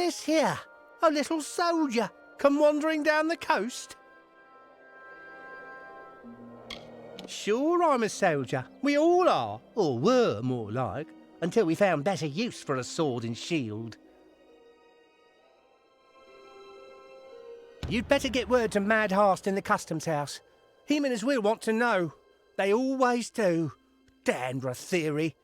this here? A little soldier come wandering down the coast? Sure, I'm a soldier. We all are, or were more like, until we found better use for a sword and shield. You'd better get word to Mad Harst in the customs house. Him and his will want to know. They always do. Dandra theory.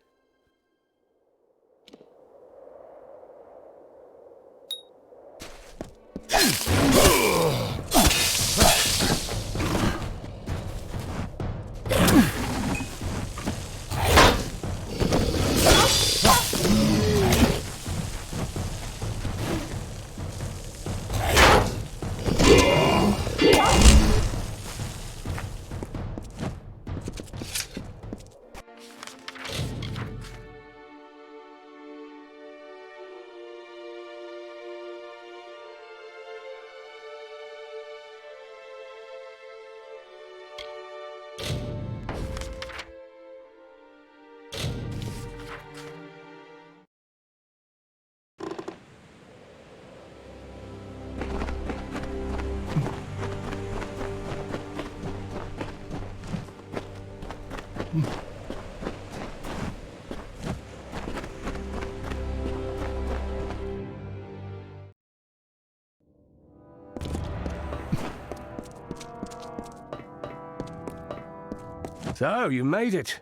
So, you made it.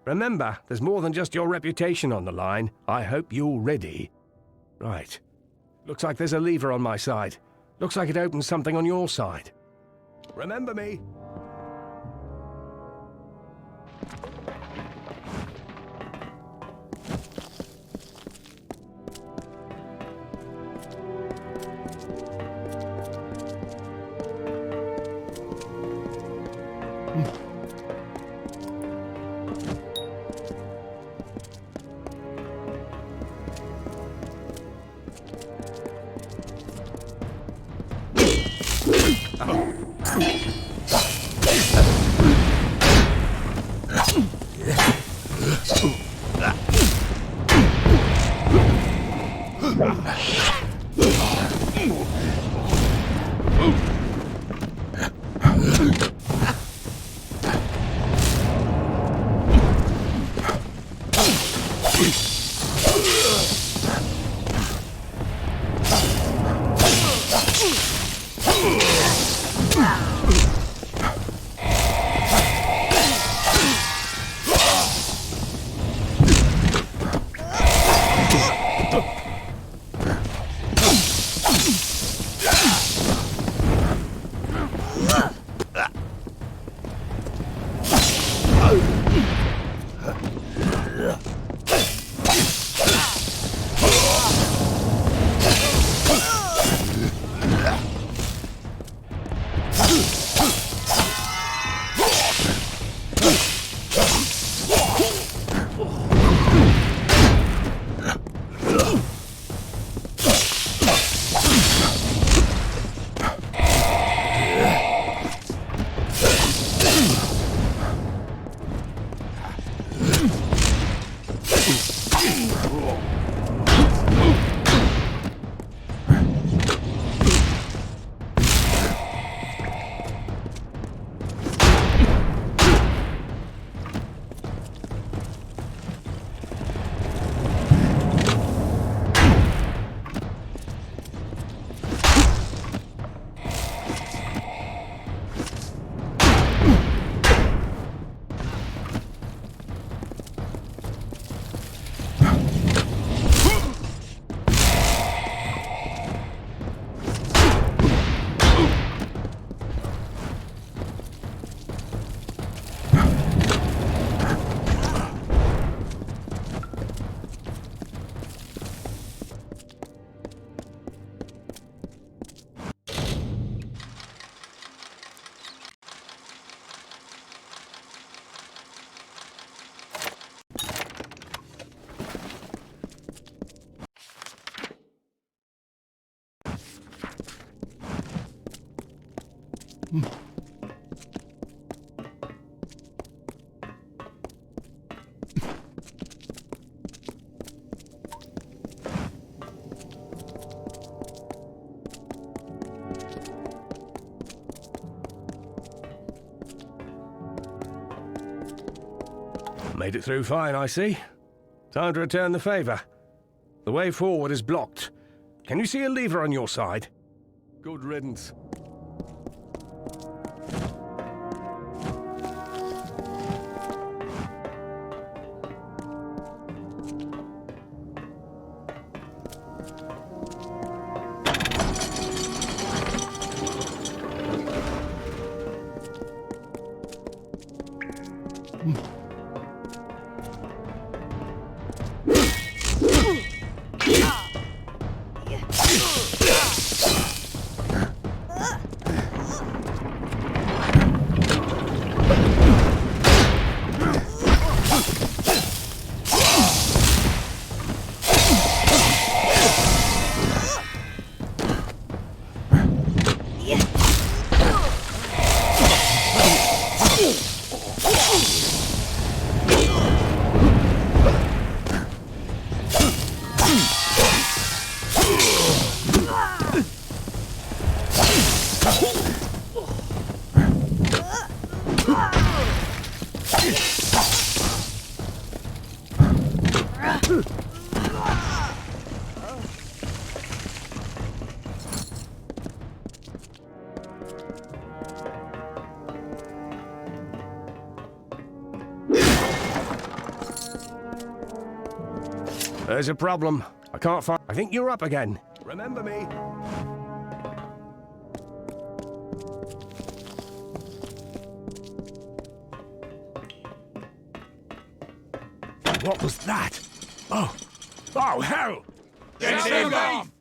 Remember, there's more than just your reputation on the line. I hope you're ready. Right. Looks like there's a lever on my side. Looks like it opens something on your side. Remember me? Made it through fine, I see. Time to return the favour. The way forward is blocked. Can you see a lever on your side? Good riddance. There's a problem. I can't find... I think you're up again. Remember me? What was that? Oh! Oh, hell! Get him off!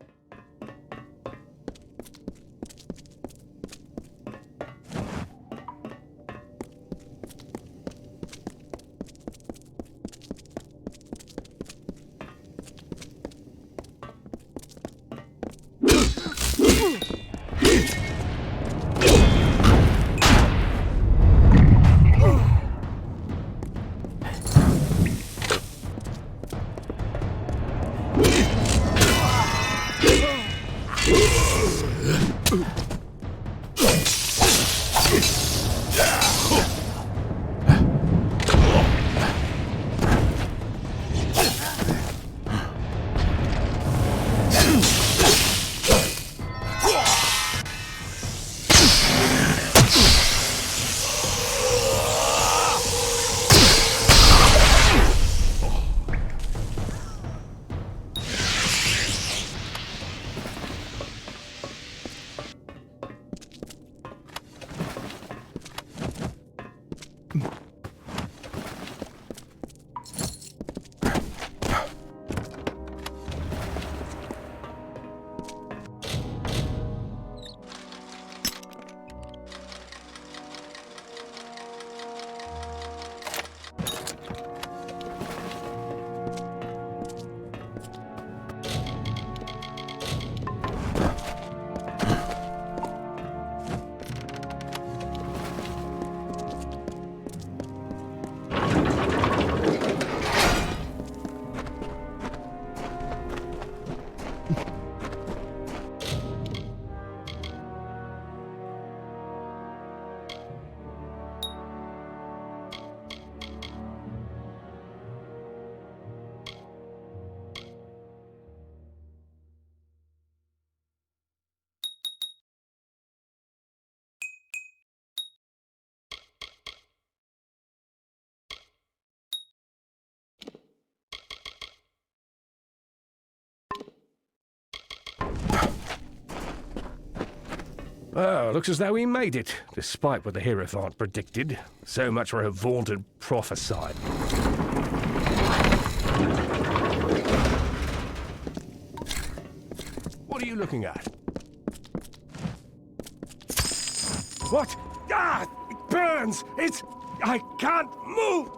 Well, looks as though we made it, despite what the Hierophant predicted. So much for her vaunted prophecy. What are you looking at? What? Ah! It burns! It's... I can't move!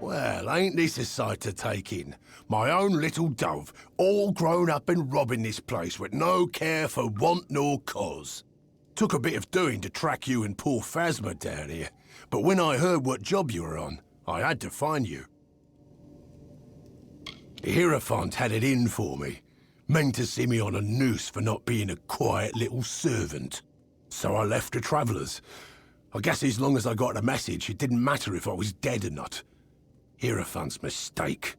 Well, ain't this a sight to take in? My own little dove, all grown up and robbing this place with no care for want nor cause. Took a bit of doing to track you and poor Phasma down here, but when I heard what job you were on, I had to find you. The Hierophant had it in for me. Meant to see me on a noose for not being a quiet little servant. So I left the Travellers. I guess as long as I got a message, it didn't matter if I was dead or not. Hierophant's mistake.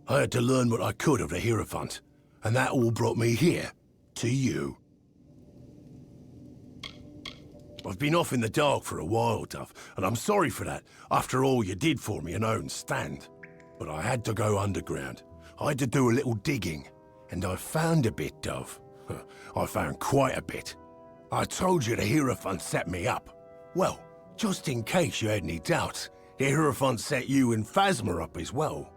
I had to learn what I could of the Hierophant, and that all brought me here, to you. I've been off in the dark for a while, Dove, and I'm sorry for that, after all you did for me in Owen Stand. But I had to go underground. I had to do a little digging, and I found a bit, Dove. I found quite a bit. I told you the Hierophant set me up. Well, just in case you had any doubts, the Hierophant set you and Phasma up as well.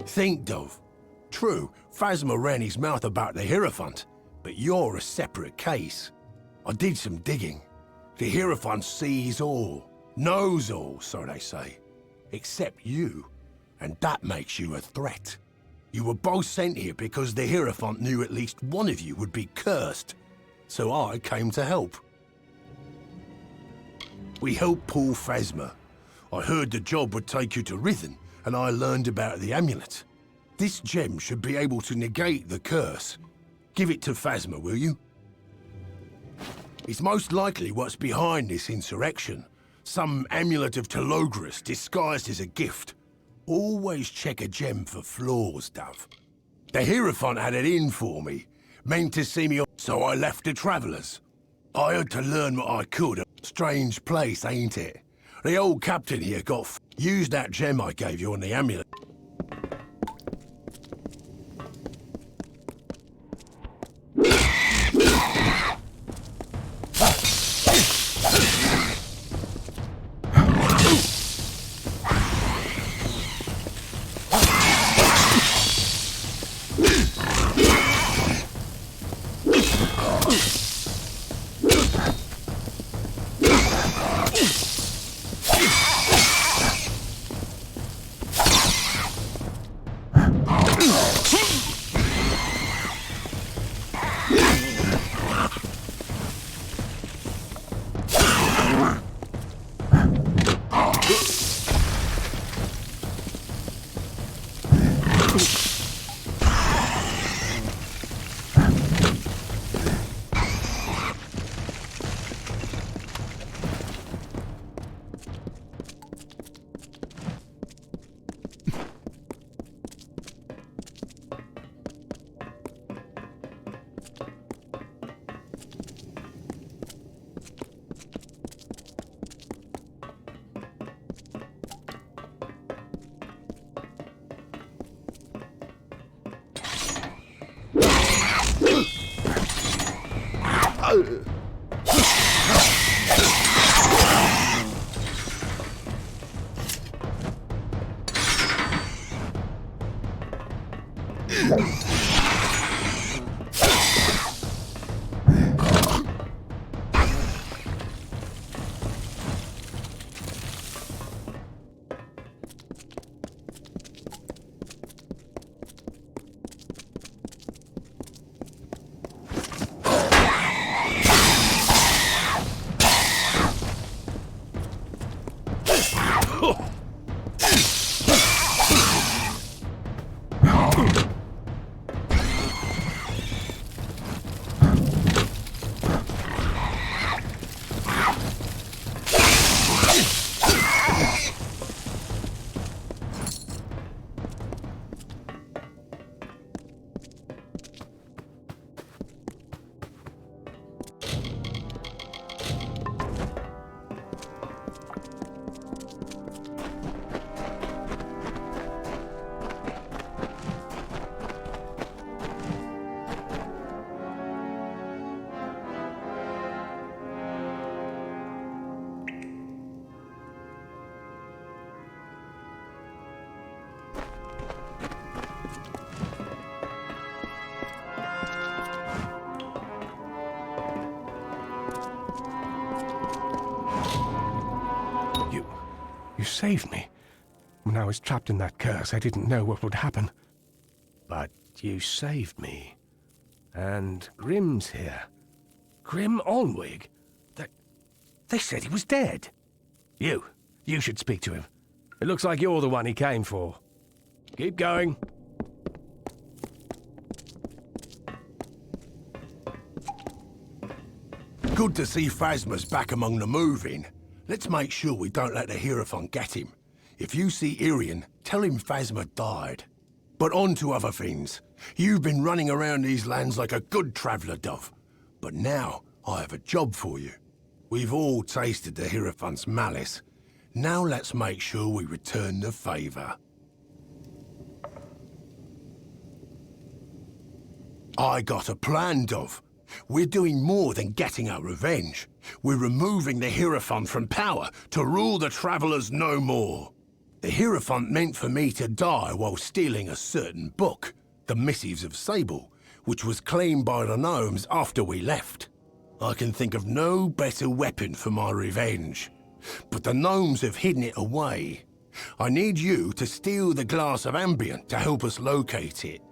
Think, Dove. True, Phasma ran his mouth about the Hierophant, but you're a separate case. I did some digging. The Hierophant sees all, knows all, so they say. Except you, and that makes you a threat. You were both sent here because the Hierophant knew at least one of you would be cursed, so I came to help. We helped poor Phasma. I heard the job would take you to Rithen, and I learned about the amulet. This gem should be able to negate the curse. Give it to Phasma, will you? It's most likely what's behind this insurrection. Some amulet of Telogris disguised as a gift. Always check a gem for flaws, Dove. The Hierophant had it in for me. Meant to see me, so I left the Travellers. I had to learn what I could. Strange place, ain't it? The old captain here used that gem I gave you on the amulet. saved me. When I was trapped in that curse, I didn't know what would happen. But you saved me. And Grim's here. Grim Olwig? They said he was dead. You should speak to him. It looks like you're the one he came for. Keep going. Good to see Phasma's back among the moving. Let's make sure we don't let the Hierophant get him. If you see Irian, tell him Phasma died. But on to other things. You've been running around these lands like a good traveller, Dove. But now, I have a job for you. We've all tasted the Hierophant's malice. Now let's make sure we return the favour. I got a plan, Dove. We're doing more than getting our revenge. We're removing the Hierophant from power to rule the Travellers no more. The Hierophant meant for me to die while stealing a certain book, the Missives of Sable, which was claimed by the gnomes after we left. I can think of no better weapon for my revenge. But the gnomes have hidden it away. I need you to steal the glass of ambient to help us locate it.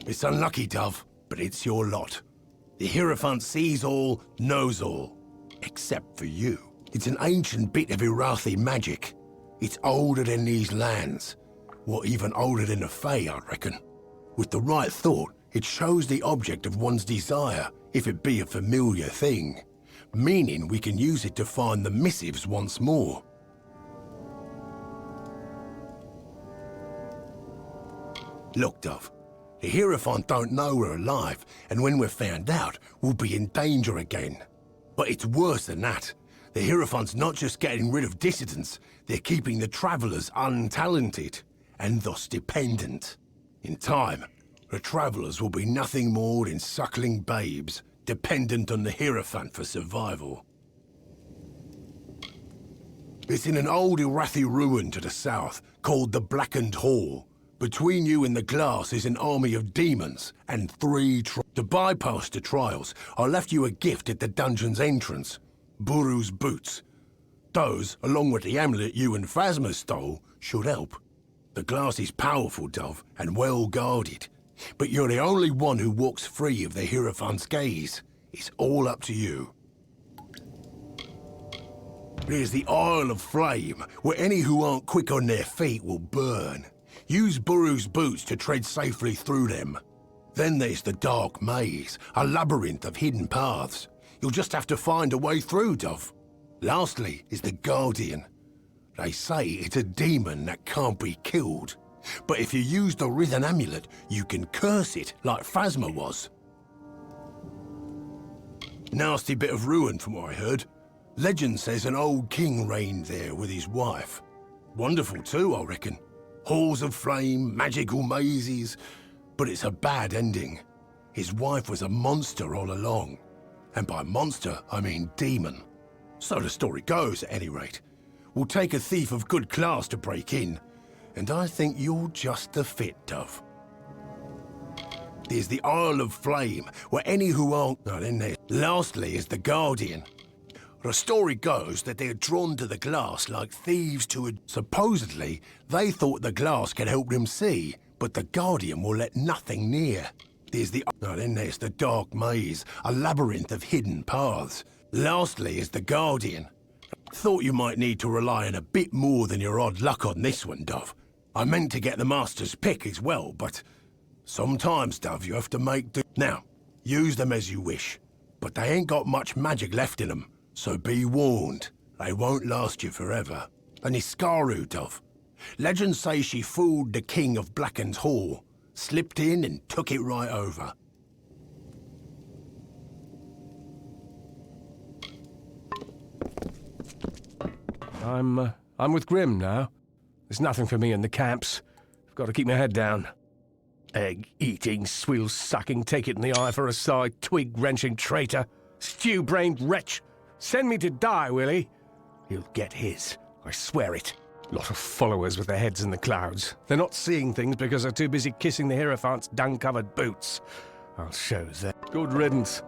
It's unlucky, Dove, but it's your lot. The Hierophant sees all, knows all. Except for you. It's an ancient bit of Irathi magic. It's older than these lands. Or even older than the Fae, I reckon. With the right thought, it shows the object of one's desire, if it be a familiar thing. Meaning we can use it to find the missives once more. Look, Dove. The Hierophant don't know we're alive, and when we're found out, we'll be in danger again. But it's worse than that. The Hierophant's not just getting rid of dissidents, they're keeping the Travellers untalented, and thus dependent. In time, the Travellers will be nothing more than suckling babes, dependent on the Hierophant for survival. It's in an old Irathi ruin to the south, called the Blackened Hall. Between you and the glass is an army of demons, and 3 To bypass the trials, I left you a gift at the dungeon's entrance. Buru's boots. Those, along with the amulet you and Phasma stole, should help. The glass is powerful, Dove, and well guarded. But you're the only one who walks free of the Hierophant's gaze. It's all up to you. There's the Isle of Flame, where any who aren't quick on their feet will burn. Use Buru's boots to tread safely through them. Then there's the Dark Maze, a labyrinth of hidden paths. You'll just have to find a way through, Dove. Lastly is the Guardian. They say it's a demon that can't be killed. But if you use the Writhen Amulet, you can curse it like Phasma was. Nasty bit of ruin from what I heard. Legend says an old king reigned there with his wife. Wonderful too, I reckon. Halls of flame, magical mazes. But it's a bad ending. His wife was a monster all along. And by monster, I mean demon. So the story goes, at any rate. We'll take a thief of good class to break in. And I think you're just the fit, Dove. There's the Isle of Flame, where any who aren't... No, then there. Lastly is the Guardian. The story goes that they're drawn to the glass like thieves to a... Supposedly, they thought the glass could help them see, but the Guardian will let nothing near. There's the... No, then there's the Dark Maze, a labyrinth of hidden paths. Lastly is the Guardian. Thought you might need to rely on a bit more than your odd luck on this one, Dove. I meant to get the Master's pick as well, but... Sometimes, Dove, you have to make do... Now, use them as you wish. But they ain't got much magic left in them, so be warned. They won't last you forever. And Iskaru, Dove. Legends say she fooled the king of Blackened Hall, slipped in and took it right over. I'm with Grim now. There's nothing for me in the camps. I've got to keep my head down. Egg-eating, swill-sucking, take-it-in-the-eye for a side, twig-wrenching traitor. Stew-brained wretch. Send me to die, will he? He'll get his. I swear it. Lot of followers with their heads in the clouds. They're not seeing things because they're too busy kissing the Hierophant's dung-covered boots. I'll show them. Good riddance.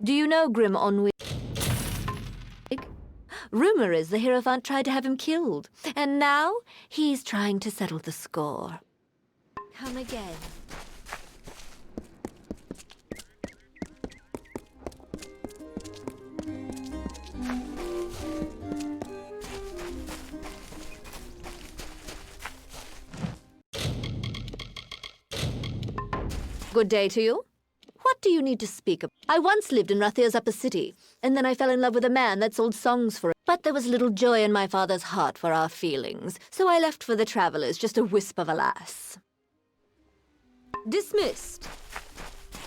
Do you know Grim Onwig? Rumor is the Hierophant tried to have him killed, and now he's trying to settle the score. Come again. Good day to you. What do you need to speak of? I once lived in Rathir's upper city, and then I fell in love with a man that sold songs for it. But there was little joy in my father's heart for our feelings, so I left for the Travelers, just a wisp of a lass. Dismissed.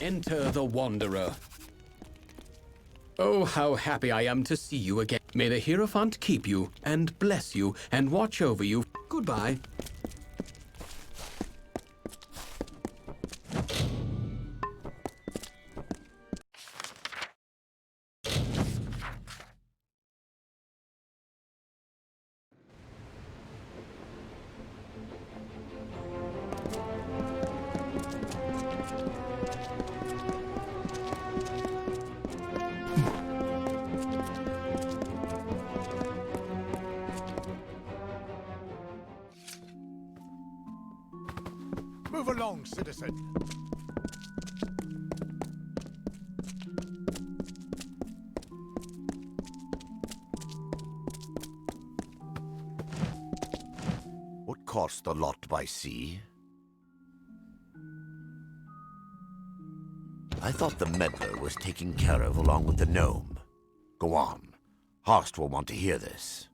Enter the Wanderer. Oh, how happy I am to see you again. May the Hierophant keep you, and bless you, and watch over you. Goodbye. Move along, citizen. What cost the lot by sea? I thought the meddler was taken care of along with the gnome. Go on. Horst will want to hear this.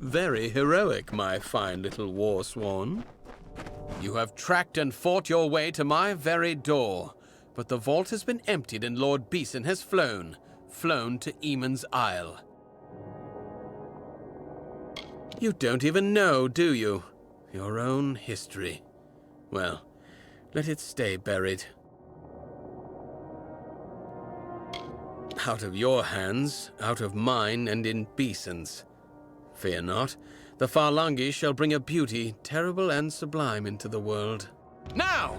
Very heroic, my fine little war swan. You have tracked and fought your way to my very door, but the vault has been emptied and Lord Beeson has flown to Eamon's Isle. You don't even know, do you? Your own history. Well, let it stay buried. Out of your hands, out of mine, and in Beeson's. Fear not, the Farlangi shall bring a beauty terrible and sublime into the world. Now!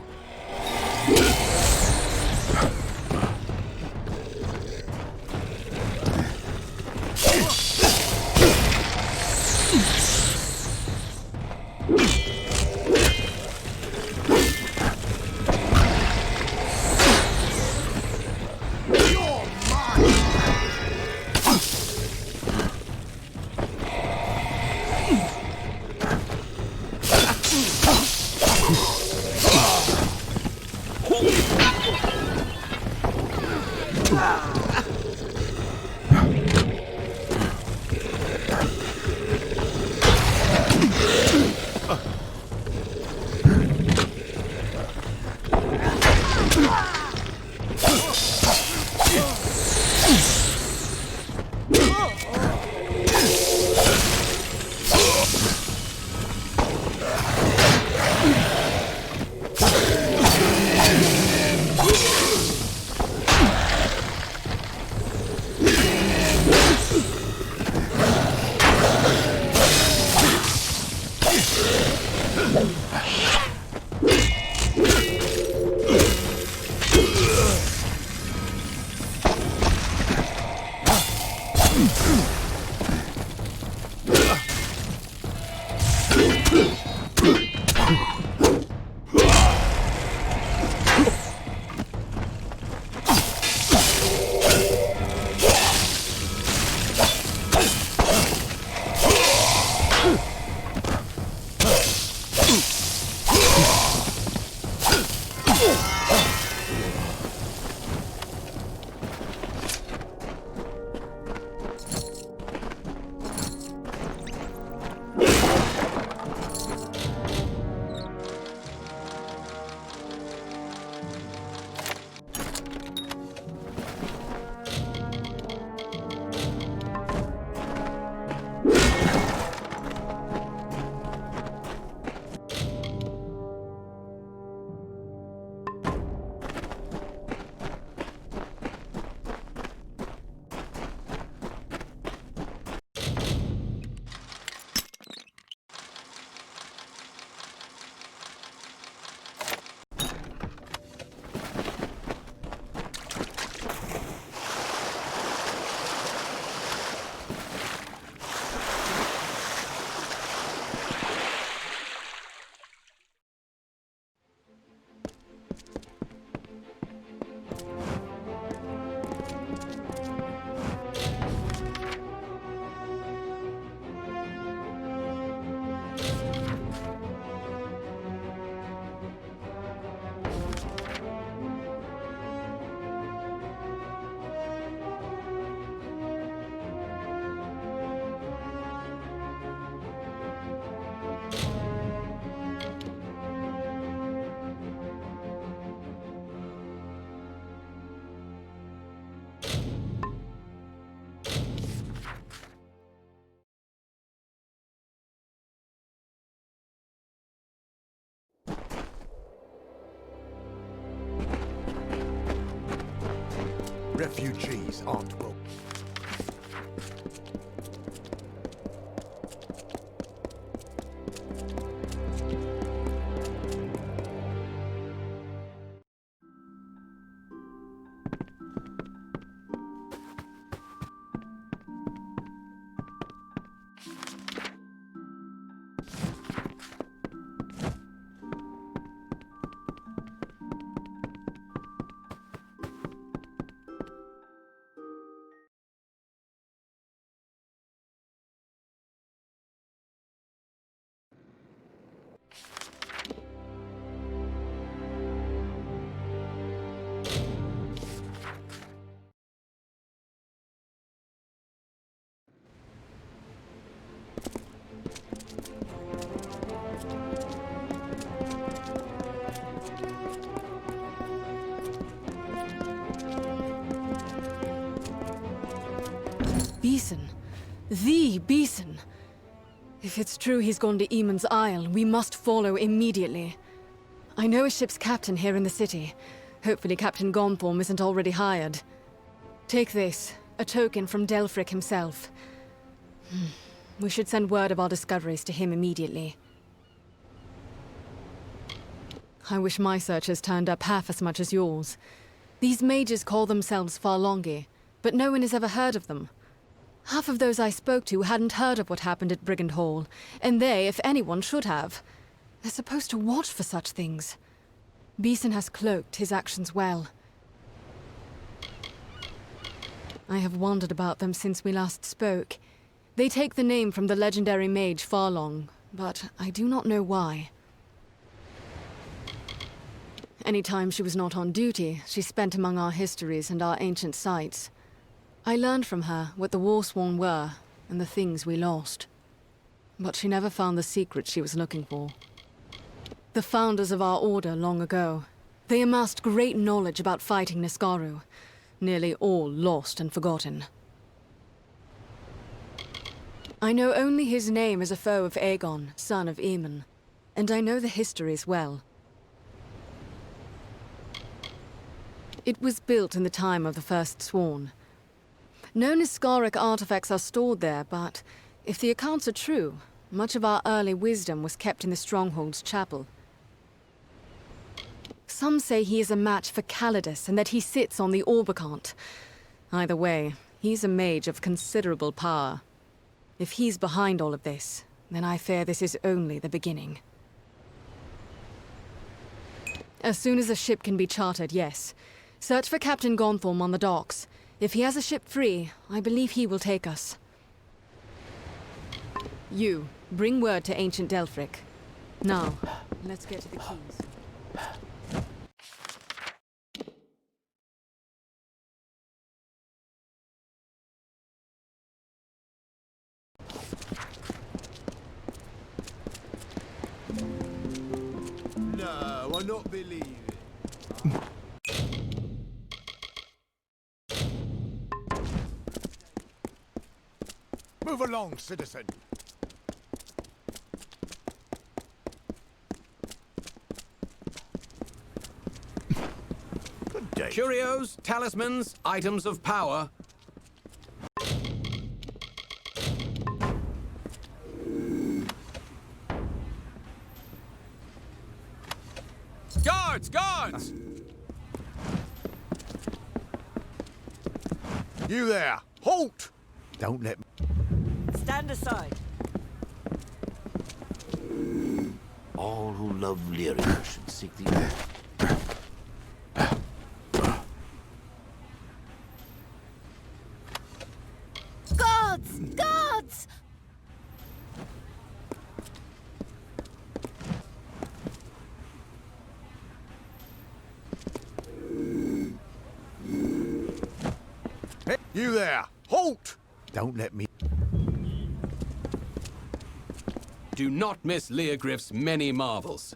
Refugees aren't welcome. Beeson. The Beeson. If it's true he's gone to Eamon's Isle, we must follow immediately. I know a ship's captain here in the city. Hopefully Captain Gonform isn't already hired. Take this, a token from Delfric himself. We should send word of our discoveries to him immediately. I wish my searchers turned up half as much as yours. These mages call themselves Farlongi, but no one has ever heard of them. Half of those I spoke to hadn't heard of what happened at Brigand Hall, and they, if anyone, should have. They're supposed to watch for such things. Beeson has cloaked his actions well. I have wondered about them since we last spoke. They take the name from the legendary mage Farlong, but I do not know why. Any time she was not on duty, she spent among our histories and our ancient sites. I learned from her what the Warsworn were, and the things we lost. But she never found the secret she was looking for. The founders of our order long ago. They amassed great knowledge about fighting Niskaru, nearly all lost and forgotten. I know only his name as a foe of Aegon, son of Aemon, and I know the histories well. It was built in the time of the First Sworn. No Niskaric artifacts are stored there, but if the accounts are true, much of our early wisdom was kept in the Stronghold's chapel. Some say he is a match for Calidus and that he sits on the Orbicant. Either way, he's a mage of considerable power. If he's behind all of this, then I fear this is only the beginning. As soon as a ship can be chartered, yes. Search for Captain Gonform on the docks. If he has a ship free, I believe he will take us. You, bring word to ancient Delfric. Now, let's get to the keys. No, I not believe it. Move along, citizen. Good day. Curios, talismans, items of power. Guards! Guards! You there! Halt! Don't let me... Stand aside. All who love Lyria should seek the Guards! Guards! Hey, you there! Halt! Don't let me... Do not miss Leogriff's many marvels.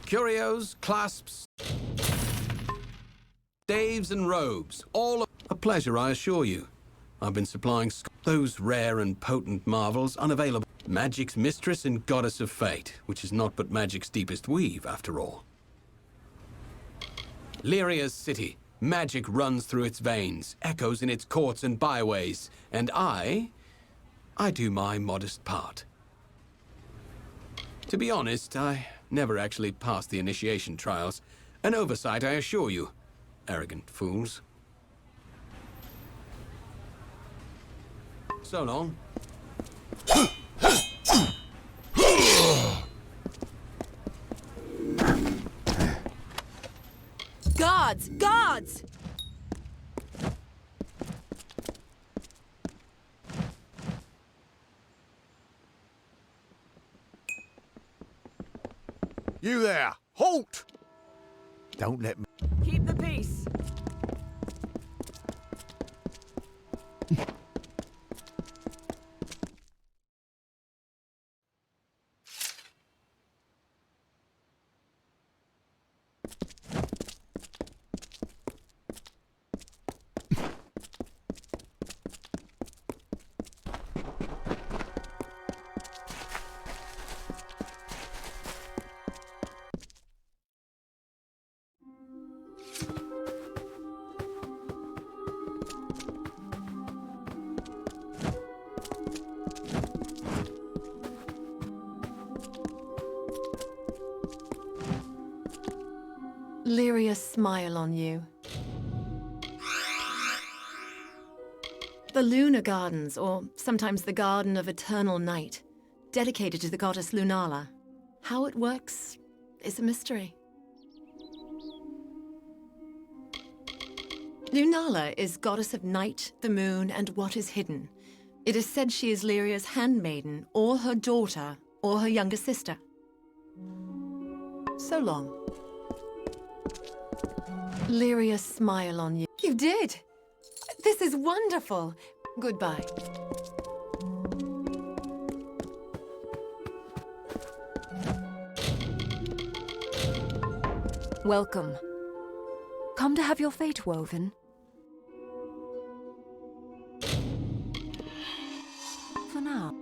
Curios, clasps, staves and robes, all a pleasure, I assure you. I've been supplying those rare and potent marvels unavailable. Magic's mistress and goddess of fate, which is not but magic's deepest weave, after all. Lyria's city. Magic runs through its veins, echoes in its courts and byways, and I do my modest part. To be honest, I never actually passed the initiation trials. An oversight, I assure you. Arrogant fools. So long. Guards! Guards! You there! Halt! Don't let me... Keep the peace. Lyria's smile on you. The Lunar Gardens, or sometimes the Garden of Eternal Night, dedicated to the goddess Lunala. How it works is a mystery. Lunala is goddess of night, the moon, and what is hidden. It is said she is Lyria's handmaiden, or her daughter, or her younger sister. So long. Lyria's smile on you. You did! This is wonderful! Goodbye. Welcome. Come to have your fate woven? For now.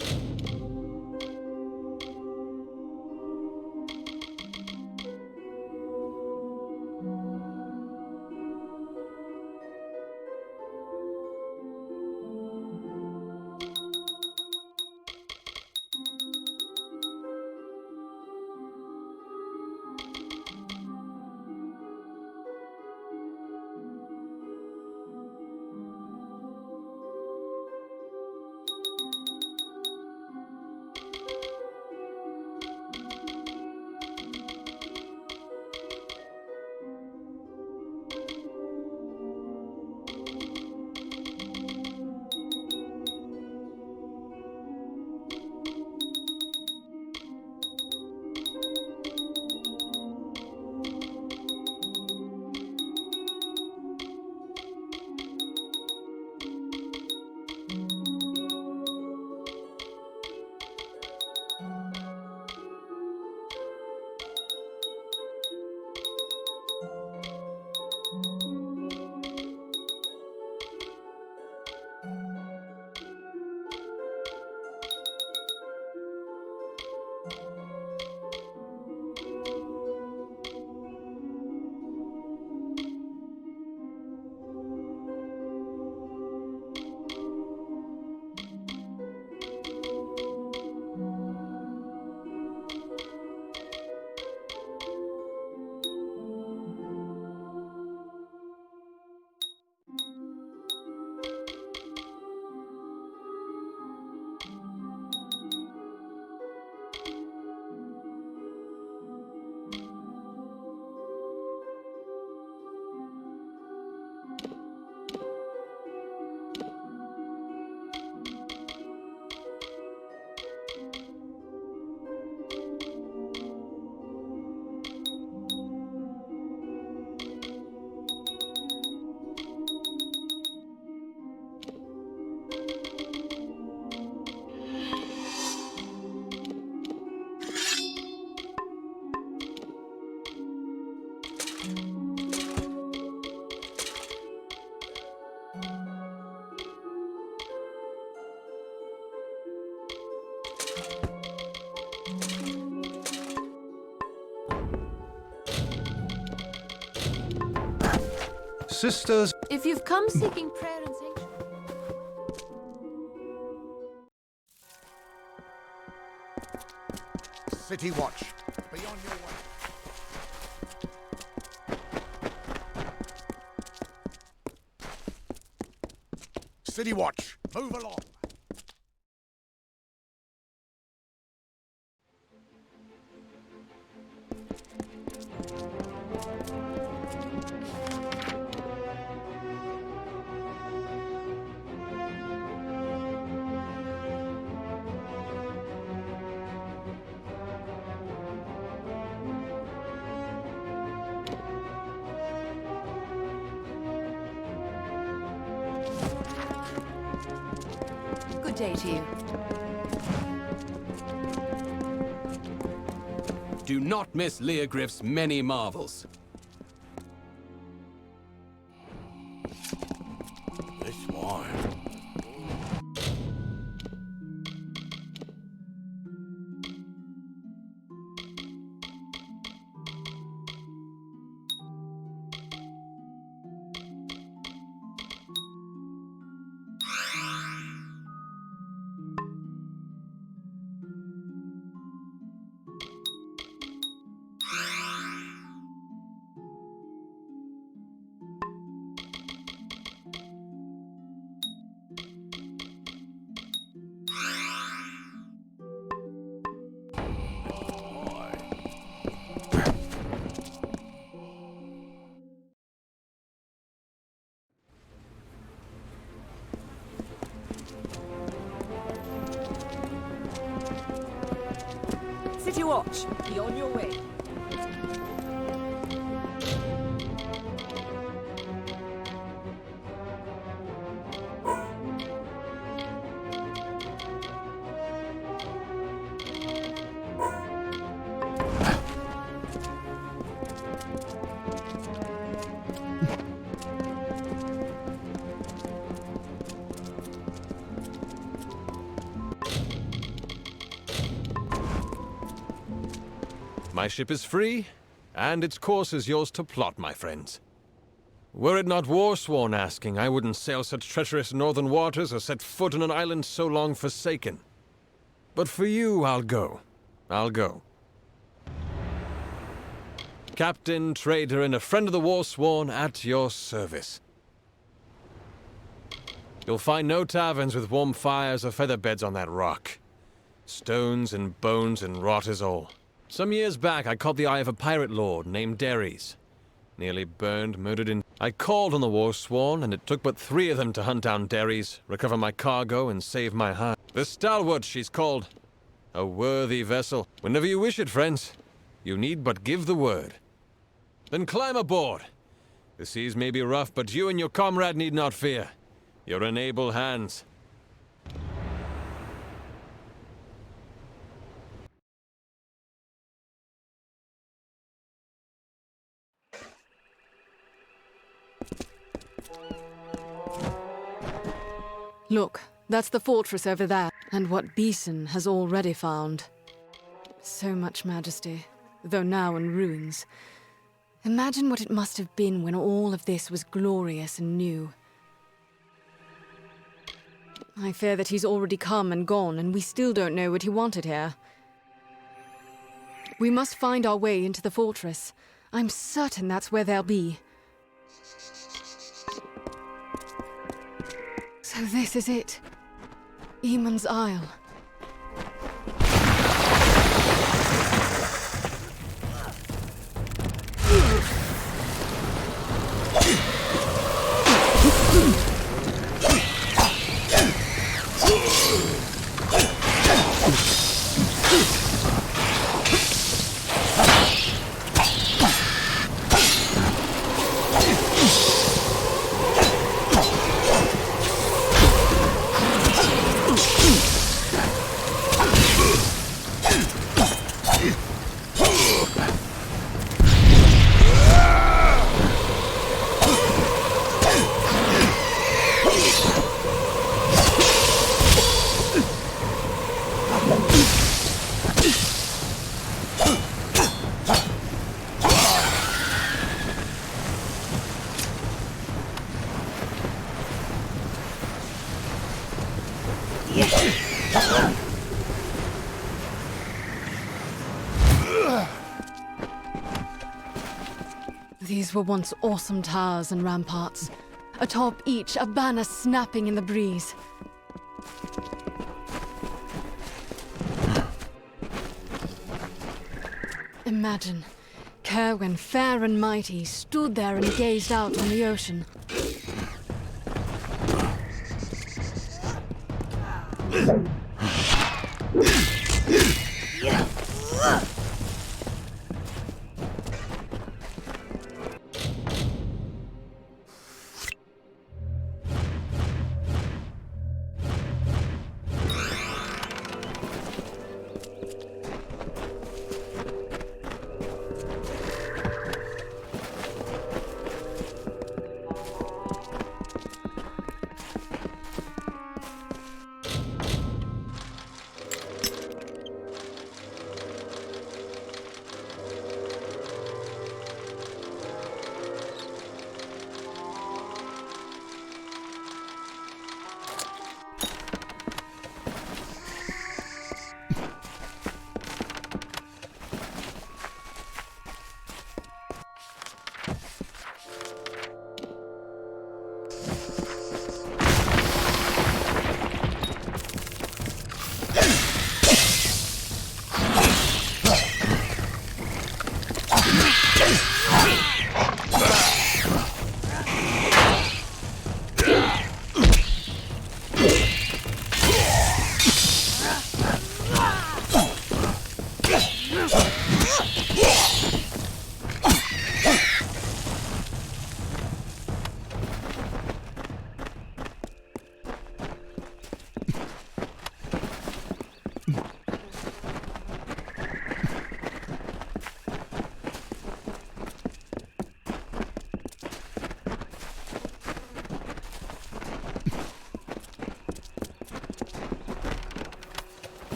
sisters. If you've come seeking prayer and sanctuary... City watch. Be on your way. City watch. Move along. Good day to you. Do not miss Leogriff's many marvels. This wine. City watch. Be on your way. My ship is free, and its course is yours to plot, my friends. Were it not Warsworn asking, I wouldn't sail such treacherous northern waters or set foot on an island so long forsaken. But for you, I'll go. I'll go. Captain, trader, and a friend of the Warsworn at your service. You'll find no taverns with warm fires or feather beds on that rock. Stones and bones and rot is all. Some years back, I caught the eye of a pirate lord named Derries. Nearly burned, murdered in... I called on the Warsworn, and it took but 3 of them to hunt down Derries, recover my cargo, and save my hide. The Stalwart, she's called. A worthy vessel. Whenever you wish it, friends. You need but give the word. Then climb aboard. The seas may be rough, but you and your comrade need not fear. You're in able hands. Look, that's the fortress over there, and what Beeson has already found. So much majesty, though now in ruins. Imagine what it must have been when all of this was glorious and new. I fear that he's already come and gone, and we still don't know what he wanted here. We must find our way into the fortress. I'm certain that's where they'll be. So this is it. Eamon's Isle. These were once awesome towers and ramparts. Atop each, a banner snapping in the breeze. Imagine, Cerwyn, fair and mighty, stood there and gazed out on the ocean.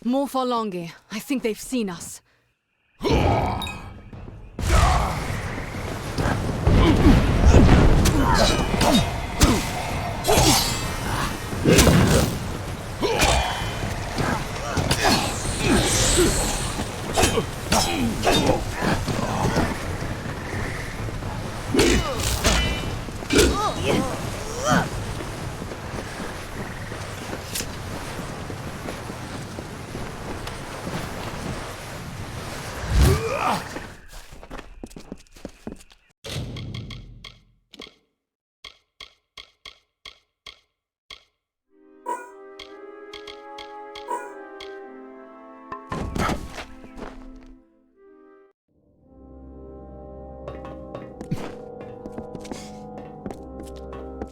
More Forlongi. I think they've seen us.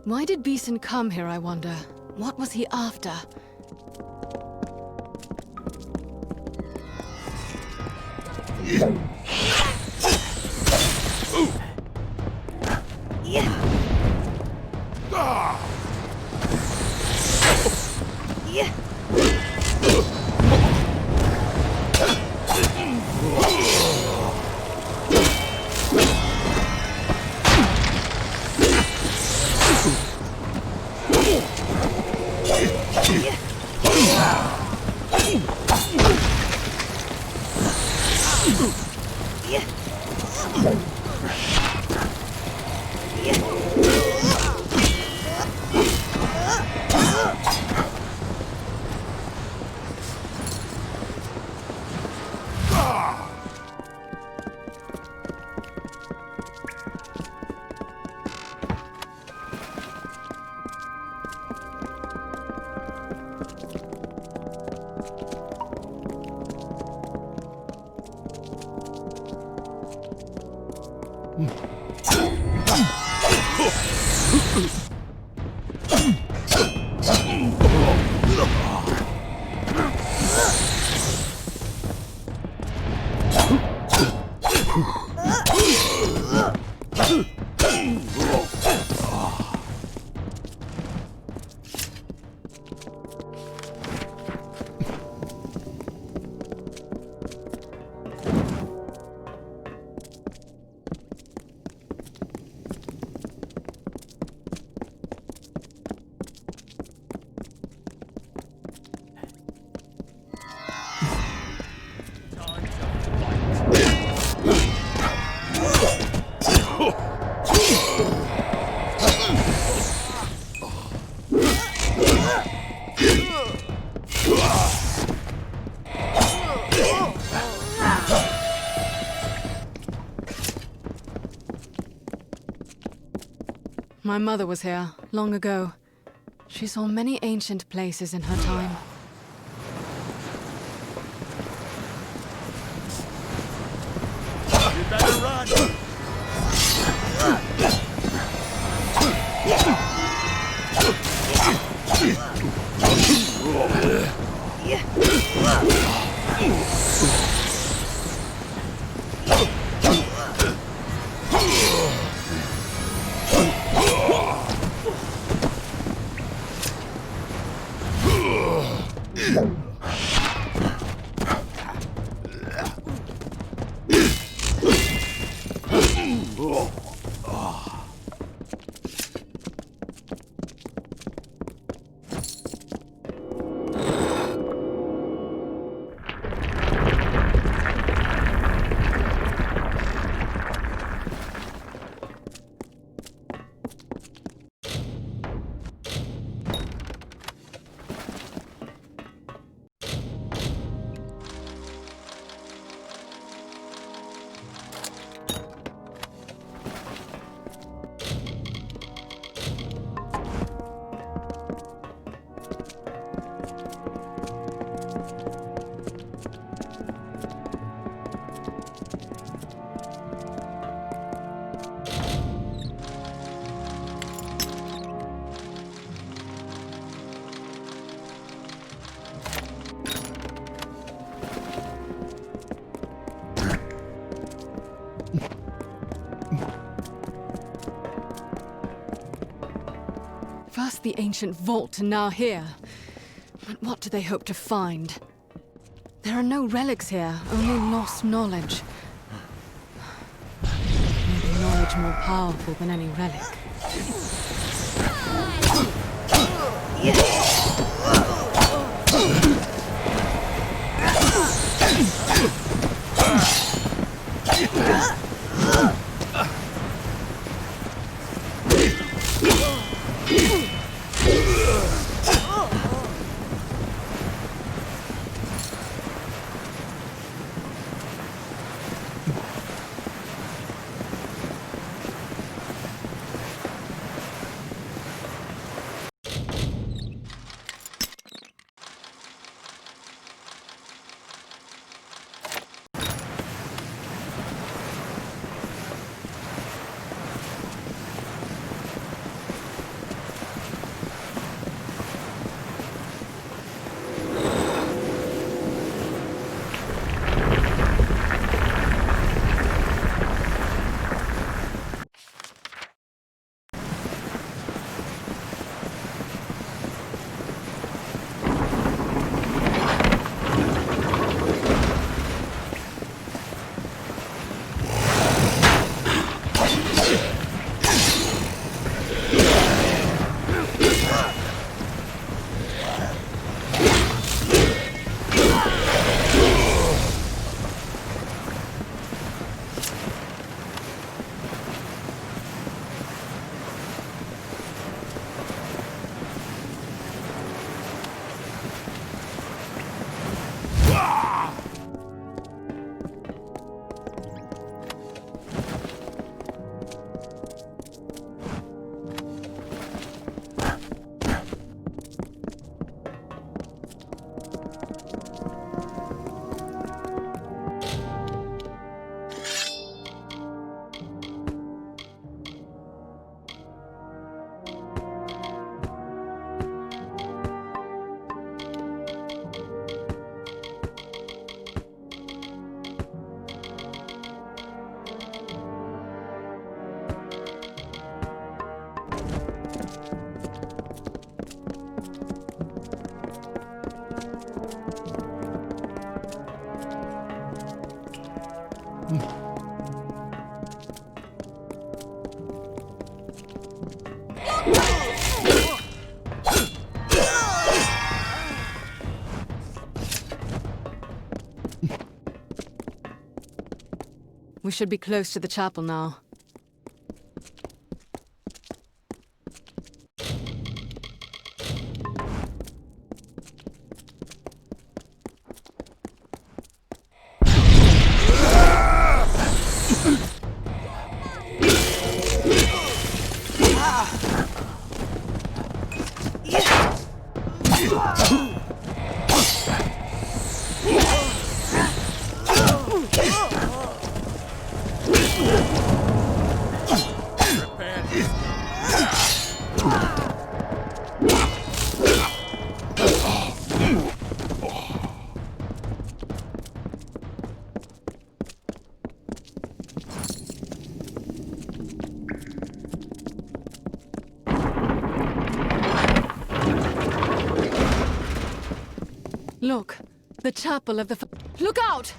Why did Beeson come here, I wonder? What was he after? My mother was here, long ago. She saw many ancient places in her time. You better run! First the ancient vault, and now here. But what do they hope to find? There are no relics here, only lost knowledge. Maybe knowledge more powerful than any relic. should be close to the chapel now. Look, the chapel of the... Look out!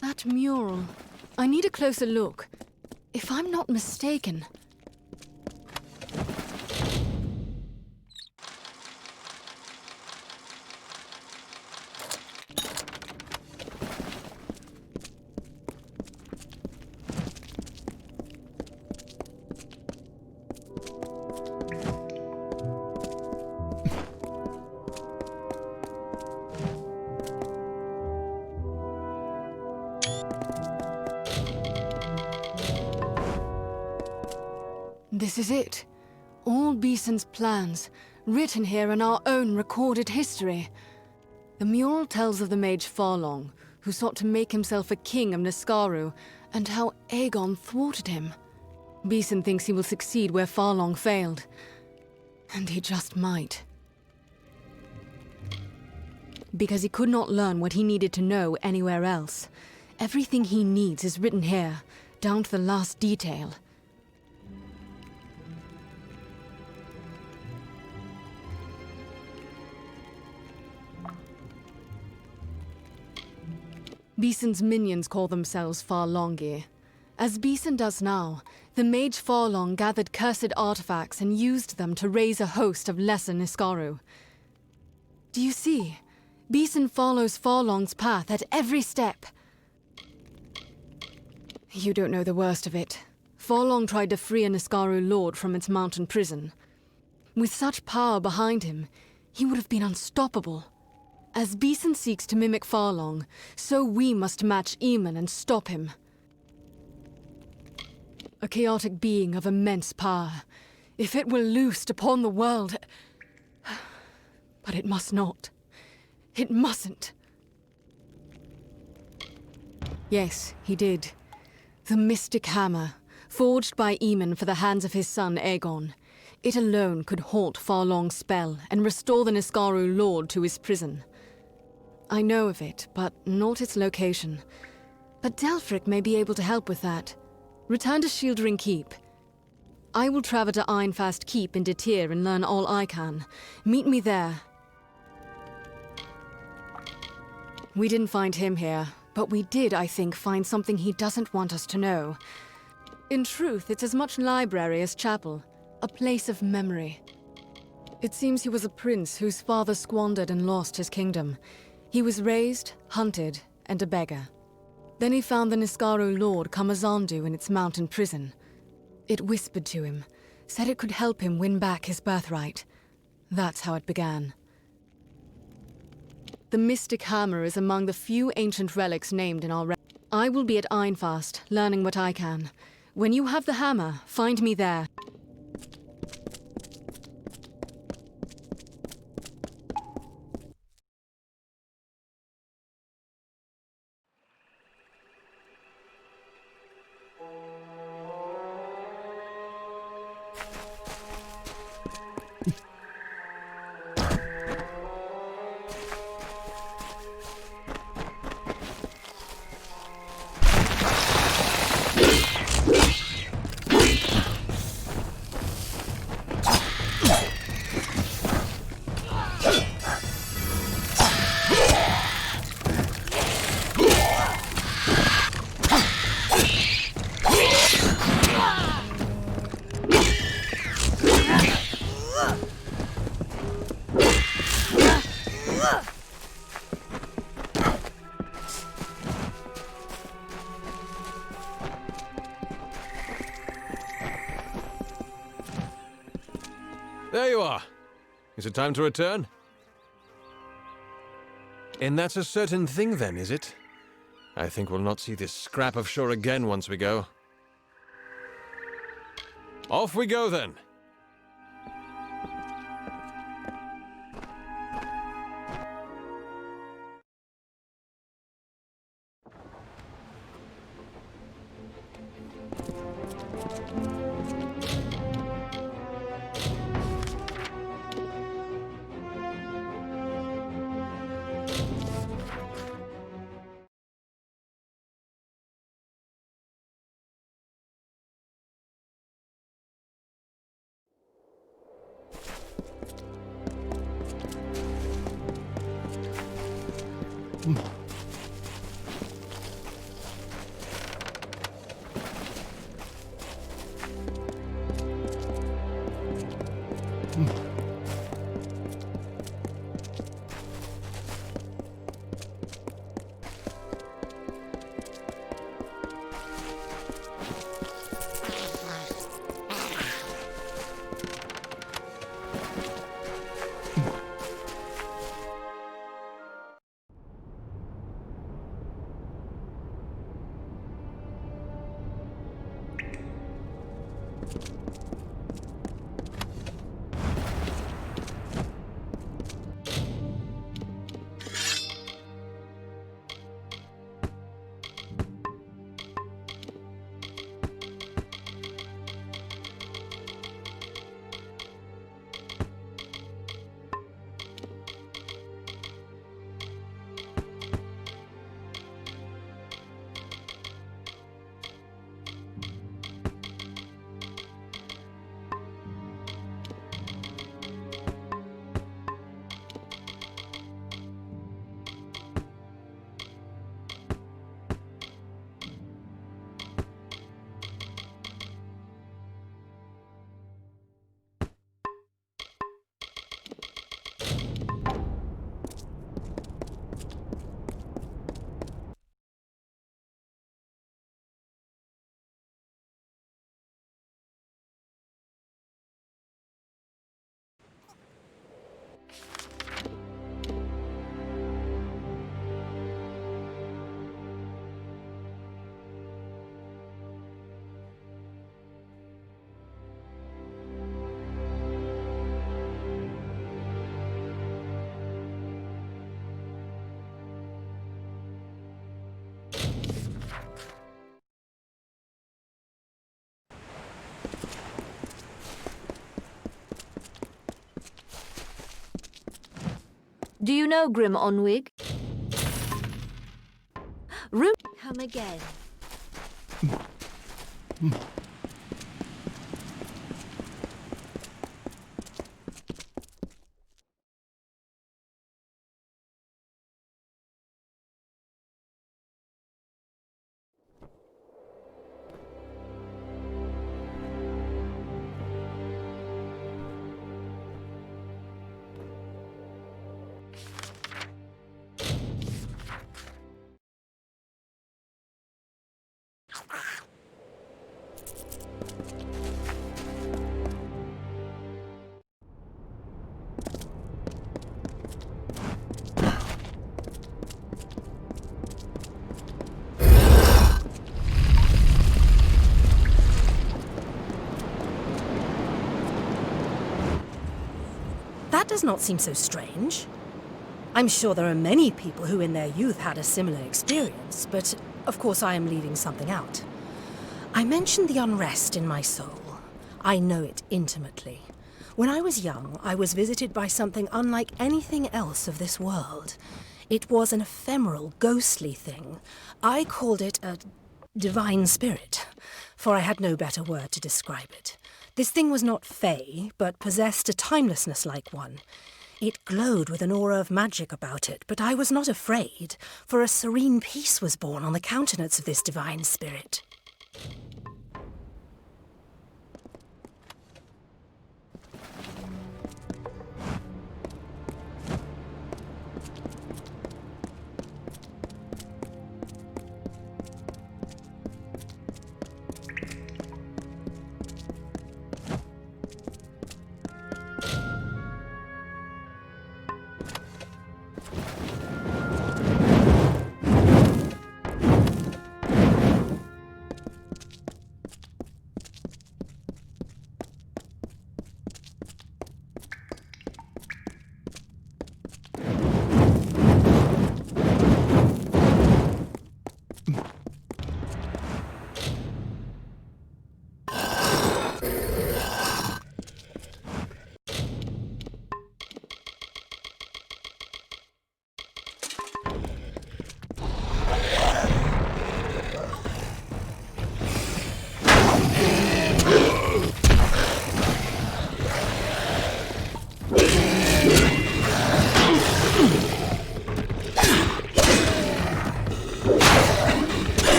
That mural. I need a closer look. If I'm not mistaken... This is it. All Beeson's plans, written here in our own recorded history. The mural tells of the mage Farlong, who sought to make himself a king of Niskaru, and how Aegon thwarted him. Beeson thinks he will succeed where Farlong failed. And he just might. Because he could not learn what he needed to know anywhere else. Everything he needs is written here, down to the last detail. Beeson's minions call themselves Farlongi. As Beeson does now, the mage Farlong gathered cursed artifacts and used them to raise a host of lesser Niskaru. Do you see? Beeson follows Farlong's path at every step. You don't know the worst of it. Farlong tried to free a Niskaru lord from its mountain prison. With such power behind him, he would have been unstoppable. As Beeson seeks to mimic Farlong, so we must match Eamon and stop him. A chaotic being of immense power. If it were loosed upon the world... But it must not. It mustn't. Yes, he did. The mystic hammer, forged by Eamon for the hands of his son Aegon. It alone could halt Farlong's spell and restore the Niskaru lord to his prison. I know of it, but not its location. But Delphric may be able to help with that. Return to Shieldring Keep. I will travel to Ironfast Keep in Detir and learn all I can. Meet me there. We didn't find him here, but we did, I think, find something he doesn't want us to know. In truth, it's as much library as chapel. A place of memory. It seems he was a prince whose father squandered and lost his kingdom. He was raised, hunted, and a beggar. Then he found the Niskaro Lord Kamazandu in its mountain prison. It whispered to him, said it could help him win back his birthright. That's how it began. The Mystic Hammer is among the few ancient relics named in our I will be at Ironfast, learning what I can. When you have the hammer, find me there. There you are. Is it time to return? And that's a certain thing then, is it? I think we'll not see this scrap of shore again once we go. Off we go then. Do you know Grim Onwig? Room come again. That does not seem so strange. I'm sure there are many people who in their youth had a similar experience, but of course I am leaving something out. I mentioned the unrest in my soul. I know it intimately. When I was young, I was visited by something unlike anything else of this world. It was an ephemeral, ghostly thing. I called it a divine spirit, for I had no better word to describe it. This thing was not fey, but possessed a timelessness like one. It glowed with an aura of magic about it, but I was not afraid, for a serene peace was born on the countenance of this divine spirit.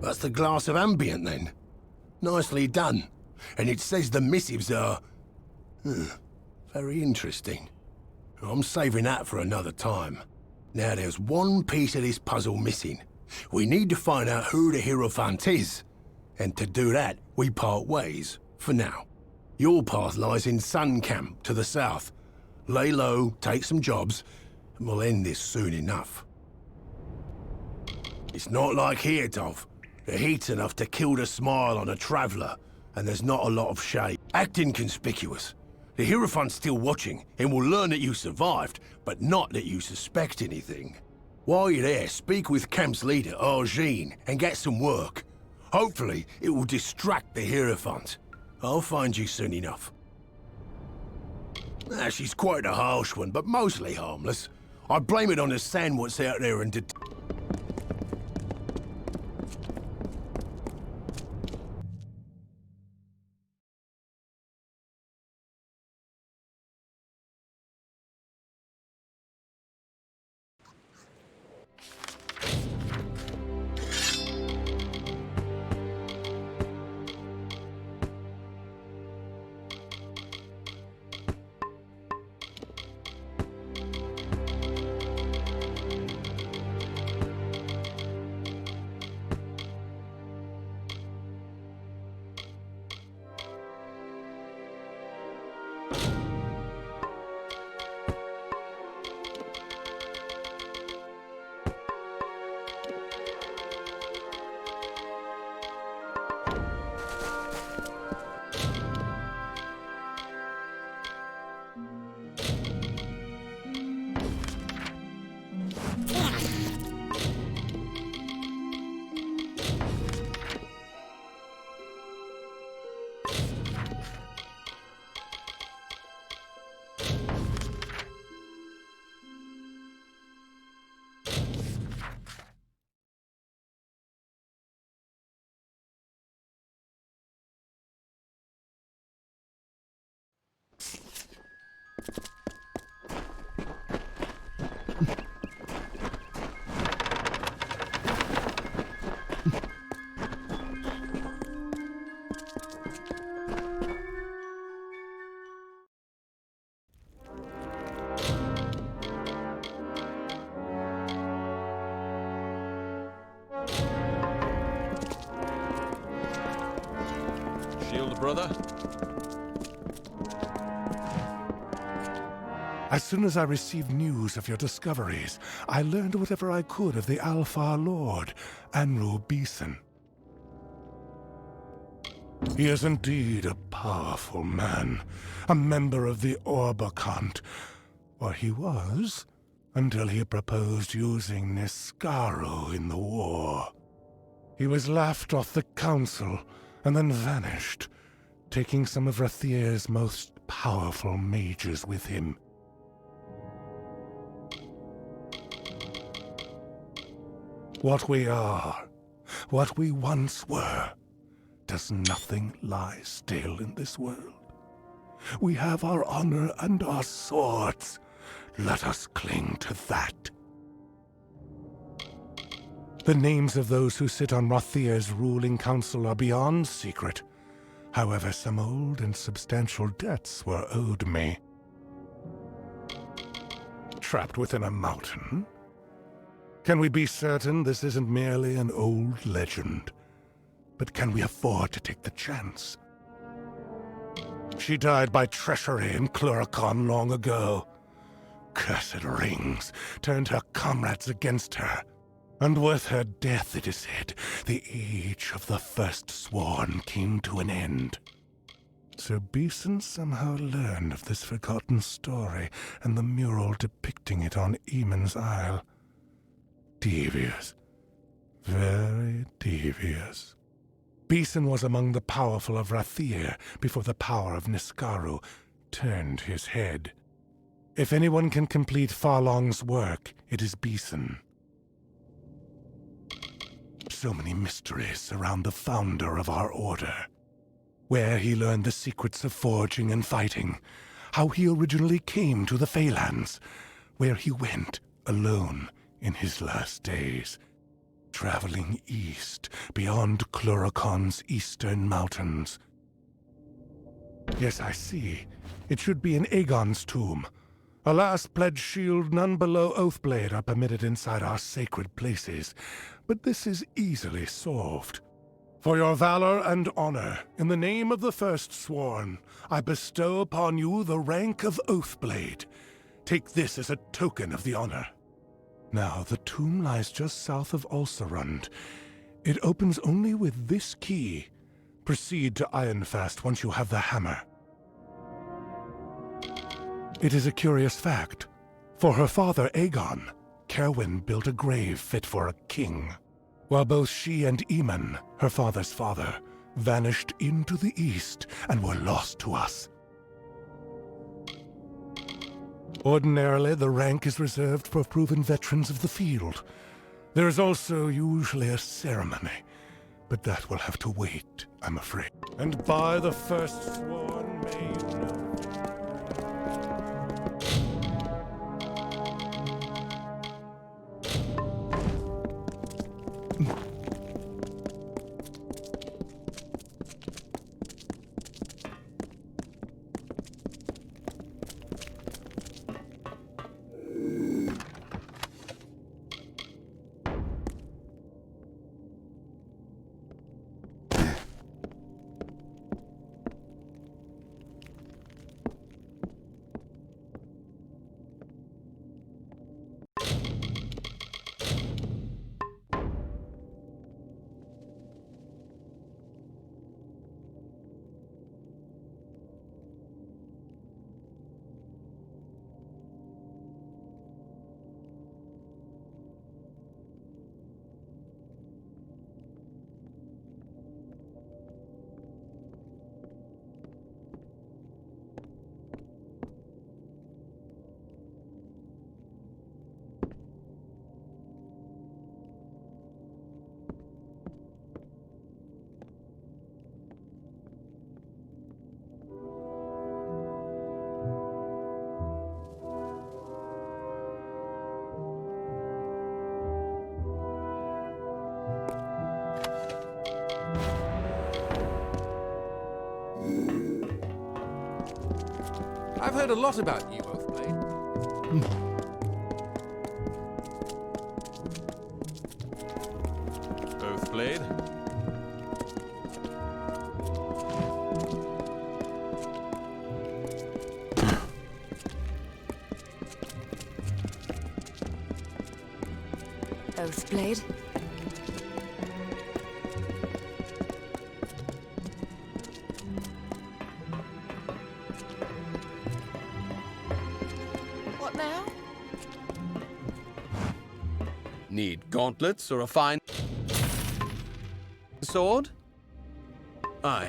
That's the glass of ambient, then. Nicely done. And it says the missives are... very interesting. I'm saving that for another time. Now, there's one piece of this puzzle missing. We need to find out who the Hierophant is. And to do that, we part ways, for now. Your path lies in Sun Camp, to the south. Lay low, take some jobs, and we'll end this soon enough. It's not like here, Dov. The heat's enough to kill the smile on a traveller, and there's not a lot of shade. Act inconspicuous. The Hierophant's still watching, and will learn that you survived, but not that you suspect anything. While you're there, speak with camp's leader, Arjean, and get some work. Hopefully, it will distract the Hierophant. I'll find you soon enough. She's quite a harsh one, but mostly harmless. I blame it on the sand what's out there and Shield, brother? As soon as I received news of your discoveries, I learned whatever I could of the Alfar Lord, Amalur Beeson. He is indeed a powerful man, a member of the Orbacant, or he was, until he proposed using Niskaro in the war. He was laughed off the council, and then vanished, taking some of Rathier's most powerful mages with him. What we are, what we once were, does nothing lie still in this world? We have our honor and our swords. Let us cling to that. The names of those who sit on Rathir's ruling council are beyond secret. However, some old and substantial debts were owed me. Trapped within a mountain? Can we be certain this isn't merely an old legend? But can we afford to take the chance? She died by treachery in Cluracon long ago. Cursed rings turned her comrades against her. And with her death, it is said, the age of the first sworn came to an end. So Beeson somehow learned of this forgotten story and the mural depicting it on Eamon's Isle. Devious. Very devious. Beeson was among the powerful of Rathir before the power of Niskaru turned his head. If anyone can complete Farlong's work, it is Beeson. So many mysteries surround the founder of our order. Where he learned the secrets of forging and fighting, how he originally came to the Phalanx, where he went alone in his last days, traveling east beyond Cluracon's eastern mountains. Yes, I see. It should be in Aegon's tomb. Alas, pledge shield, none below Oathblade are permitted inside our sacred places, but this is easily solved. For your valor and honor, in the name of the First Sworn, I bestow upon you the rank of Oathblade. Take this as a token of the honor. Now, the tomb lies just south of Ulcerund. It opens only with this key. Proceed to Ironfast once you have the hammer. It is a curious fact. For her father, Aegon, Cerwyn built a grave fit for a king, while both she and Aemon, her father's father, vanished into the east and were lost to us. Ordinarily, the rank is reserved for proven veterans of the field. There is also usually a ceremony, but that will have to wait, I'm afraid. And by the First Sworn, may you know. I've heard a lot about you, Oathblade. Oathblade? Oathblade? Need gauntlets or a fine sword? Aye.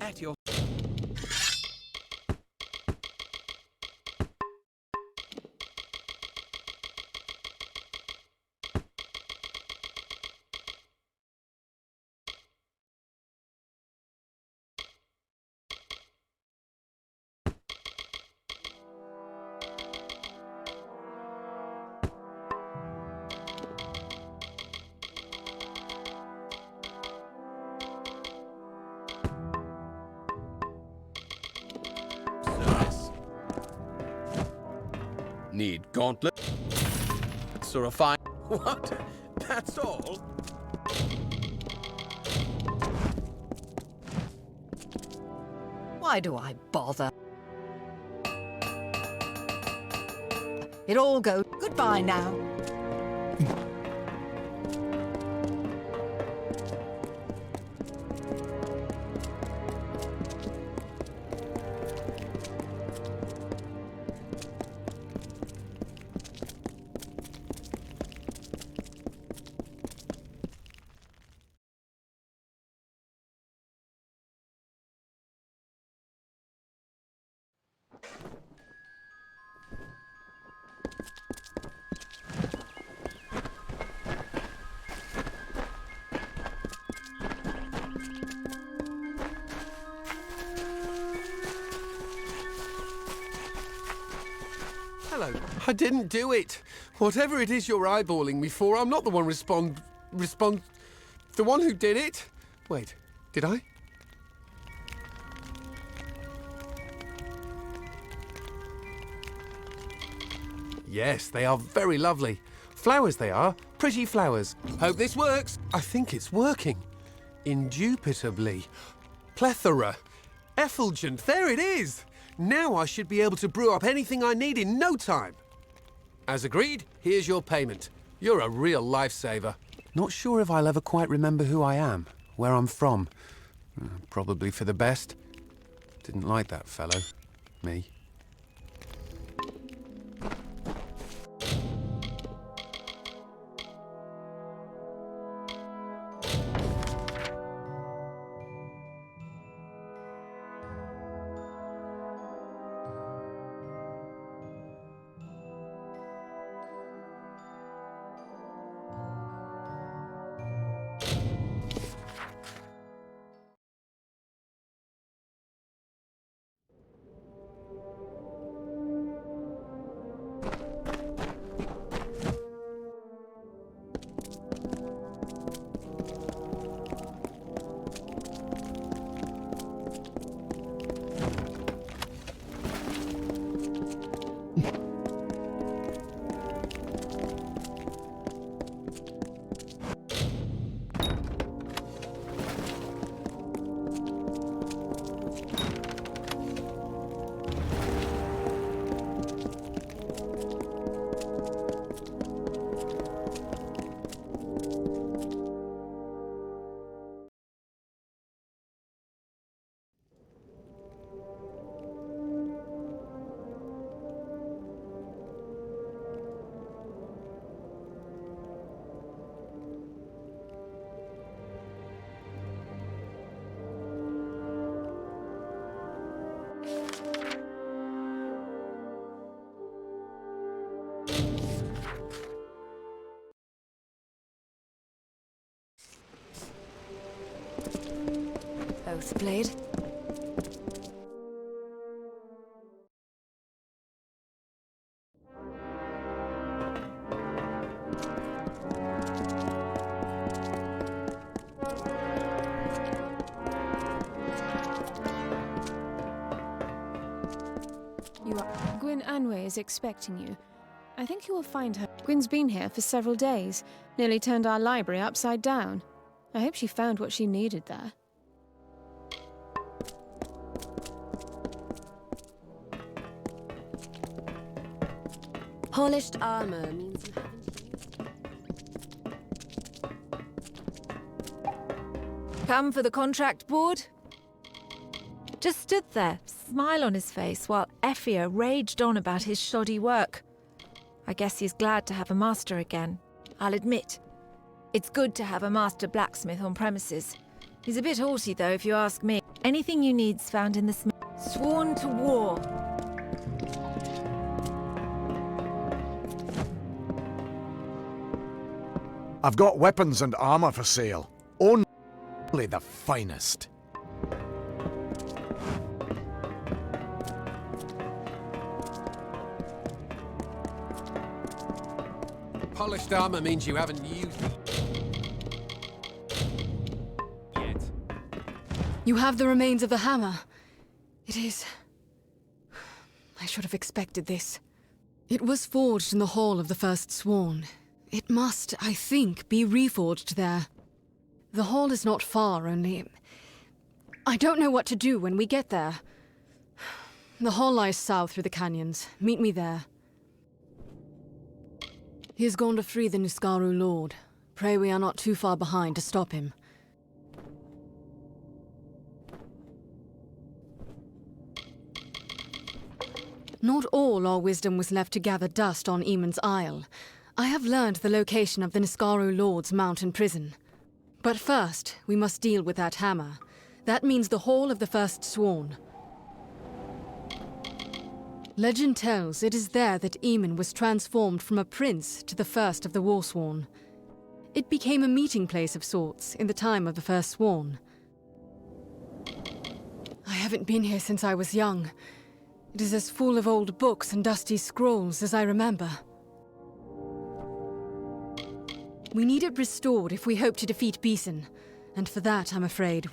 At your... Need gauntlet? Or a fine... What? That's all? Why do I bother? It all goes... Goodbye now. Hello. I didn't do it. Whatever it is you're eyeballing me for, I'm not the one the one who did it? Wait, did I? Yes, they are very lovely. Flowers they are. Pretty flowers. Hope this works. I think it's working. Indubitably. Plethora. Effulgent. There it is. Now I should be able to brew up anything I need in no time. As agreed, here's your payment. You're a real lifesaver. Not sure if I'll ever quite remember who I am, where I'm from. Probably for the best. Didn't like that fellow. Me. Oathblade. Gwyn Anway is expecting you. I think you will find her. Gwyn's been here for several days, nearly turned our library upside down. I hope she found what she needed there. Polished armor means you haven't... Come for the contract board? Just stood there, smile on his face, while Effia raged on about his shoddy work. I guess he's glad to have a master again. I'll admit. It's good to have a master blacksmith on premises. He's a bit haughty, though, if you ask me. Anything you need's found in the smith. Sworn to war. I've got weapons and armor for sale. Only the finest. Polished armor means you haven't used it yet. You have the remains of the hammer. It is... I should have expected this. It was forged in the Hall of the First Sworn. It must, I think, be reforged there. The hall is not far, only... I don't know what to do when we get there. The hall lies south through the canyons. Meet me there. He has gone to free the Niskaru Lord. Pray we are not too far behind to stop him. Not all our wisdom was left to gather dust on Eamon's Isle. I have learned the location of the Niskaru Lord's mountain prison. But first, we must deal with that hammer. That means the Hall of the First Sworn. Legend tells it is there that Eamon was transformed from a prince to the first of the Warsworn. It became a meeting place of sorts in the time of the First Sworn. I haven't been here since I was young. It is as full of old books and dusty scrolls as I remember. We need it restored if we hope to defeat Beeson. And for that, I'm afraid,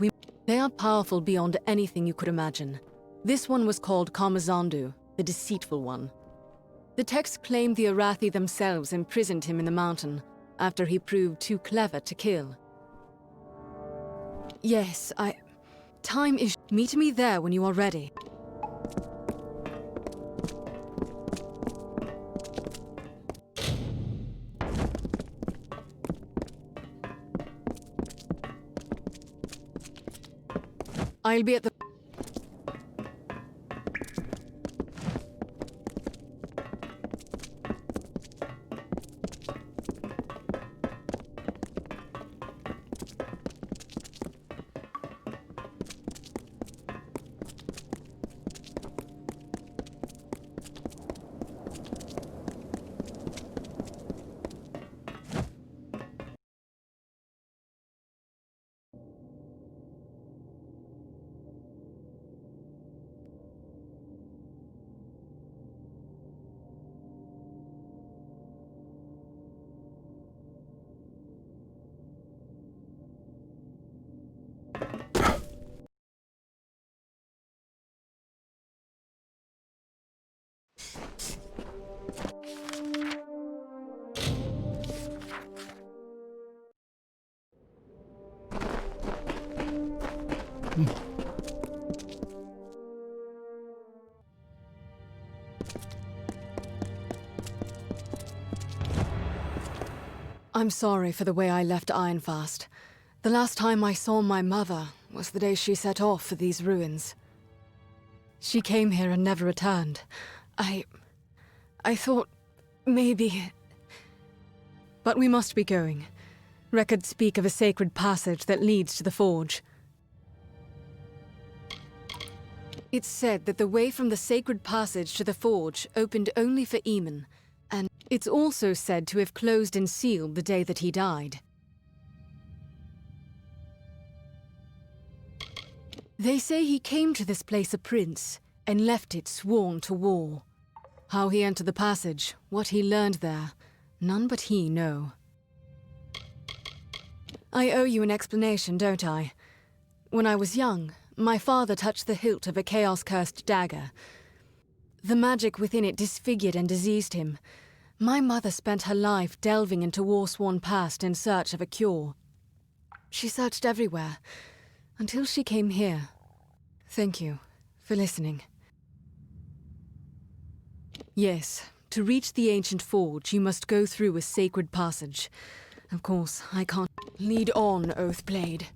they are powerful beyond anything you could imagine. This one was called Kamazandu, the Deceitful One. The text claimed the Arathi themselves imprisoned him in the mountain after he proved too clever to kill. Yes, time is... Meet me there when you are ready. I'll be at the... I'm sorry for the way I left Ironfast. The last time I saw my mother was the day she set off for these ruins. She came here and never returned. I thought maybe... But we must be going. Records speak of a sacred passage that leads to the forge. It's said that the way from the sacred passage to the forge opened only for Eamon, and it's also said to have closed and sealed the day that he died. They say he came to this place a prince, and left it sworn to war. How he entered the passage, what he learned there, none but he know. I owe you an explanation, don't I? When I was young, my father touched the hilt of a chaos-cursed dagger. The magic within it disfigured and diseased him. My mother spent her life delving into Warsworn past in search of a cure. She searched everywhere, until she came here. Thank you for listening. Yes, to reach the ancient forge, you must go through a sacred passage. Of course, I can't... Lead on, Oathblade.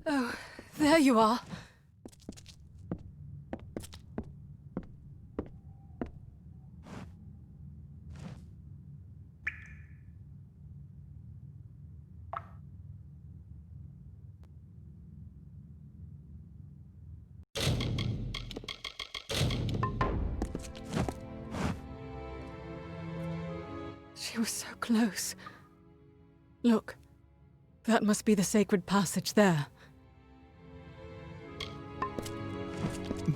Oh, there you are. She was so close. Look, that must be the sacred passage there.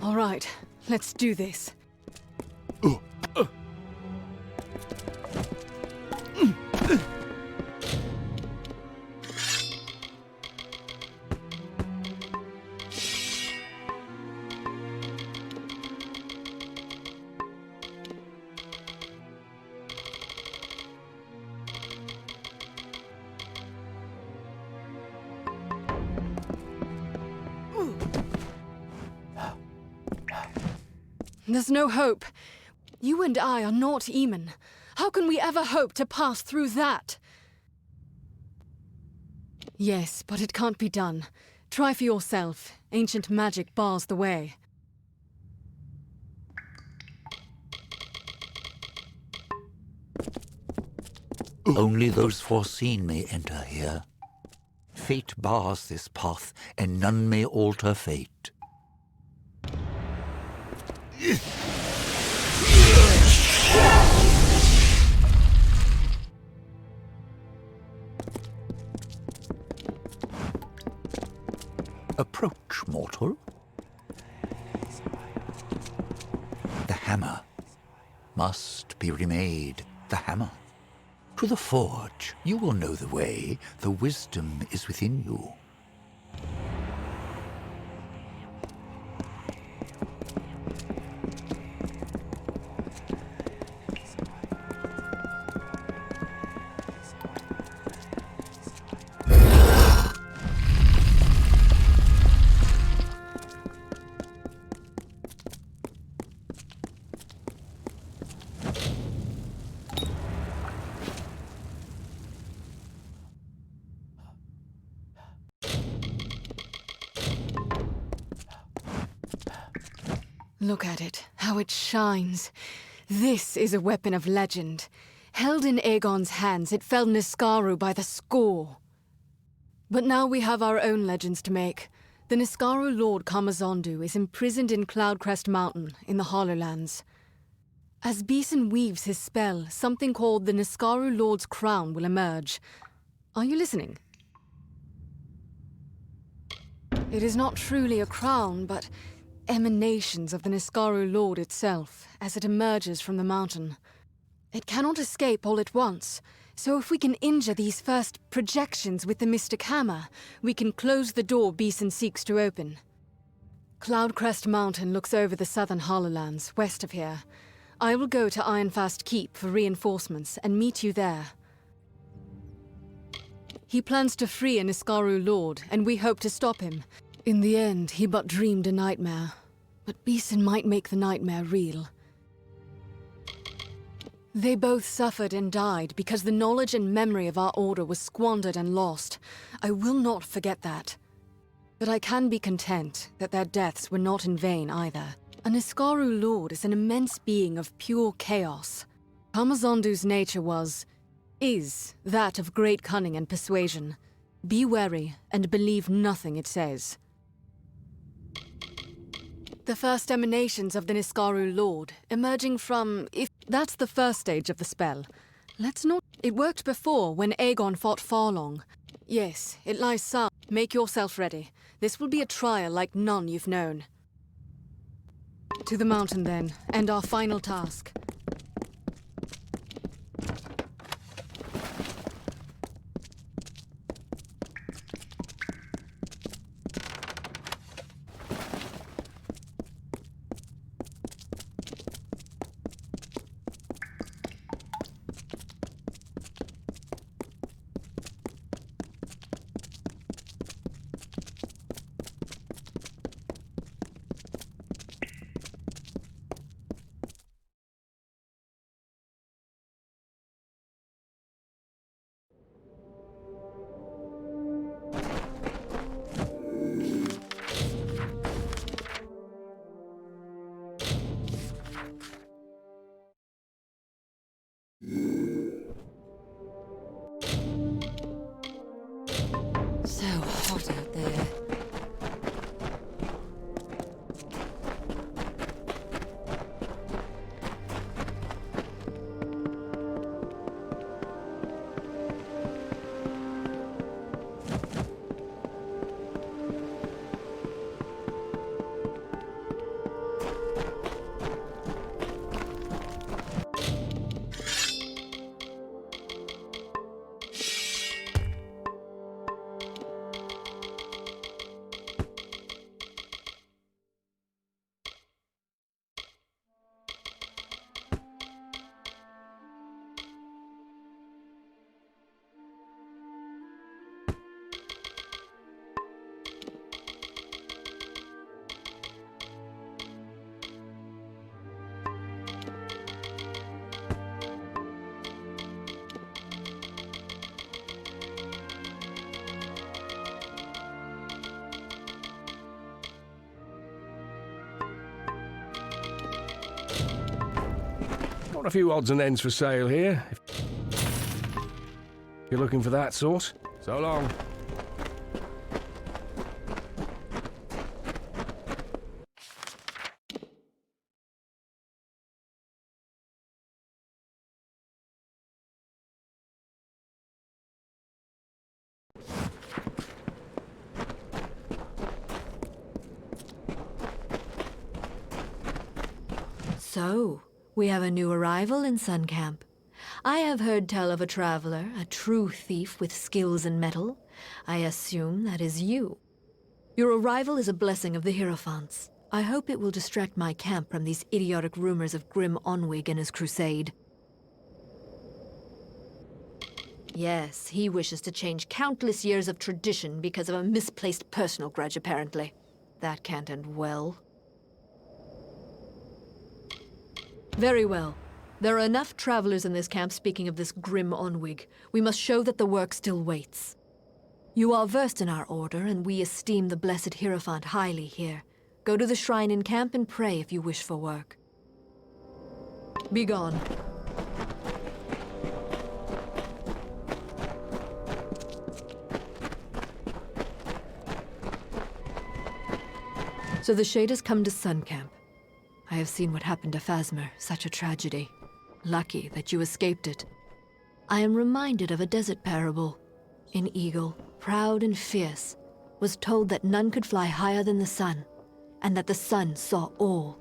All right, let's do this. There's no hope. You and I are not Eamon. How can we ever hope to pass through that? Yes, but it can't be done. Try for yourself. Ancient magic bars the way. Only those foreseen may enter here. Fate bars this path, and none may alter fate. Approach, mortal. The hammer must be remade, the hammer. To the forge, you will know the way. The wisdom is within you. Look at it, how it shines. This is a weapon of legend. Held in Aegon's hands, it felled Niskaru by the score. But now we have our own legends to make. The Niskaru Lord Kamazondu is imprisoned in Cloudcrest Mountain, in the Hollowlands. As Beeson weaves his spell, something called the Niskaru Lord's Crown will emerge. Are you listening? It is not truly a crown, but emanations of the Niskaru Lord itself, as it emerges from the mountain. It cannot escape all at once, so if we can injure these first projections with the Mystic Hammer, we can close the door Beeson seeks to open. Cloudcrest Mountain looks over the southern Hollowlands, west of here. I will go to Ironfast Keep for reinforcements and meet you there. He plans to free a Niskaru Lord, and we hope to stop him. In the end, he but dreamed a nightmare. But Beeson might make the nightmare real. They both suffered and died because the knowledge and memory of our order was squandered and lost. I will not forget that. But I can be content that their deaths were not in vain either. An Iskaru lord is an immense being of pure chaos. Hamazondu's nature is that of great cunning and persuasion. Be wary and believe nothing it says. The first emanations of the Niskaru Lord, emerging from... That's the first stage of the spell. Let's not... It worked before, when Aegon fought Farlong. Yes, it lies south. Make yourself ready. This will be a trial like none you've known. To the mountain, then, and our final task. So hot out there. Got a few odds and ends for sale here. If you're looking for that sort. So long. So, we have a new arrival in Sun Camp. I have heard tell of a traveler, a true thief with skills in metal. I assume that is you. Your arrival is a blessing of the Hierophants. I hope it will distract my camp from these idiotic rumors of Grim Onwig and his crusade. Yes, he wishes to change countless years of tradition because of a misplaced personal grudge, apparently. That can't end well. Very well. There are enough travelers in this camp speaking of this Grim Onwig. We must show that the work still waits. You are versed in our order, and we esteem the blessed Hierophant highly here. Go to the shrine in camp and pray if you wish for work. Be gone. So the Shade has come to Sun Camp. I have seen what happened to Phasmer, such a tragedy. Lucky that you escaped it. I am reminded of a desert parable. An eagle, proud and fierce, was told that none could fly higher than the sun, and that the sun saw all.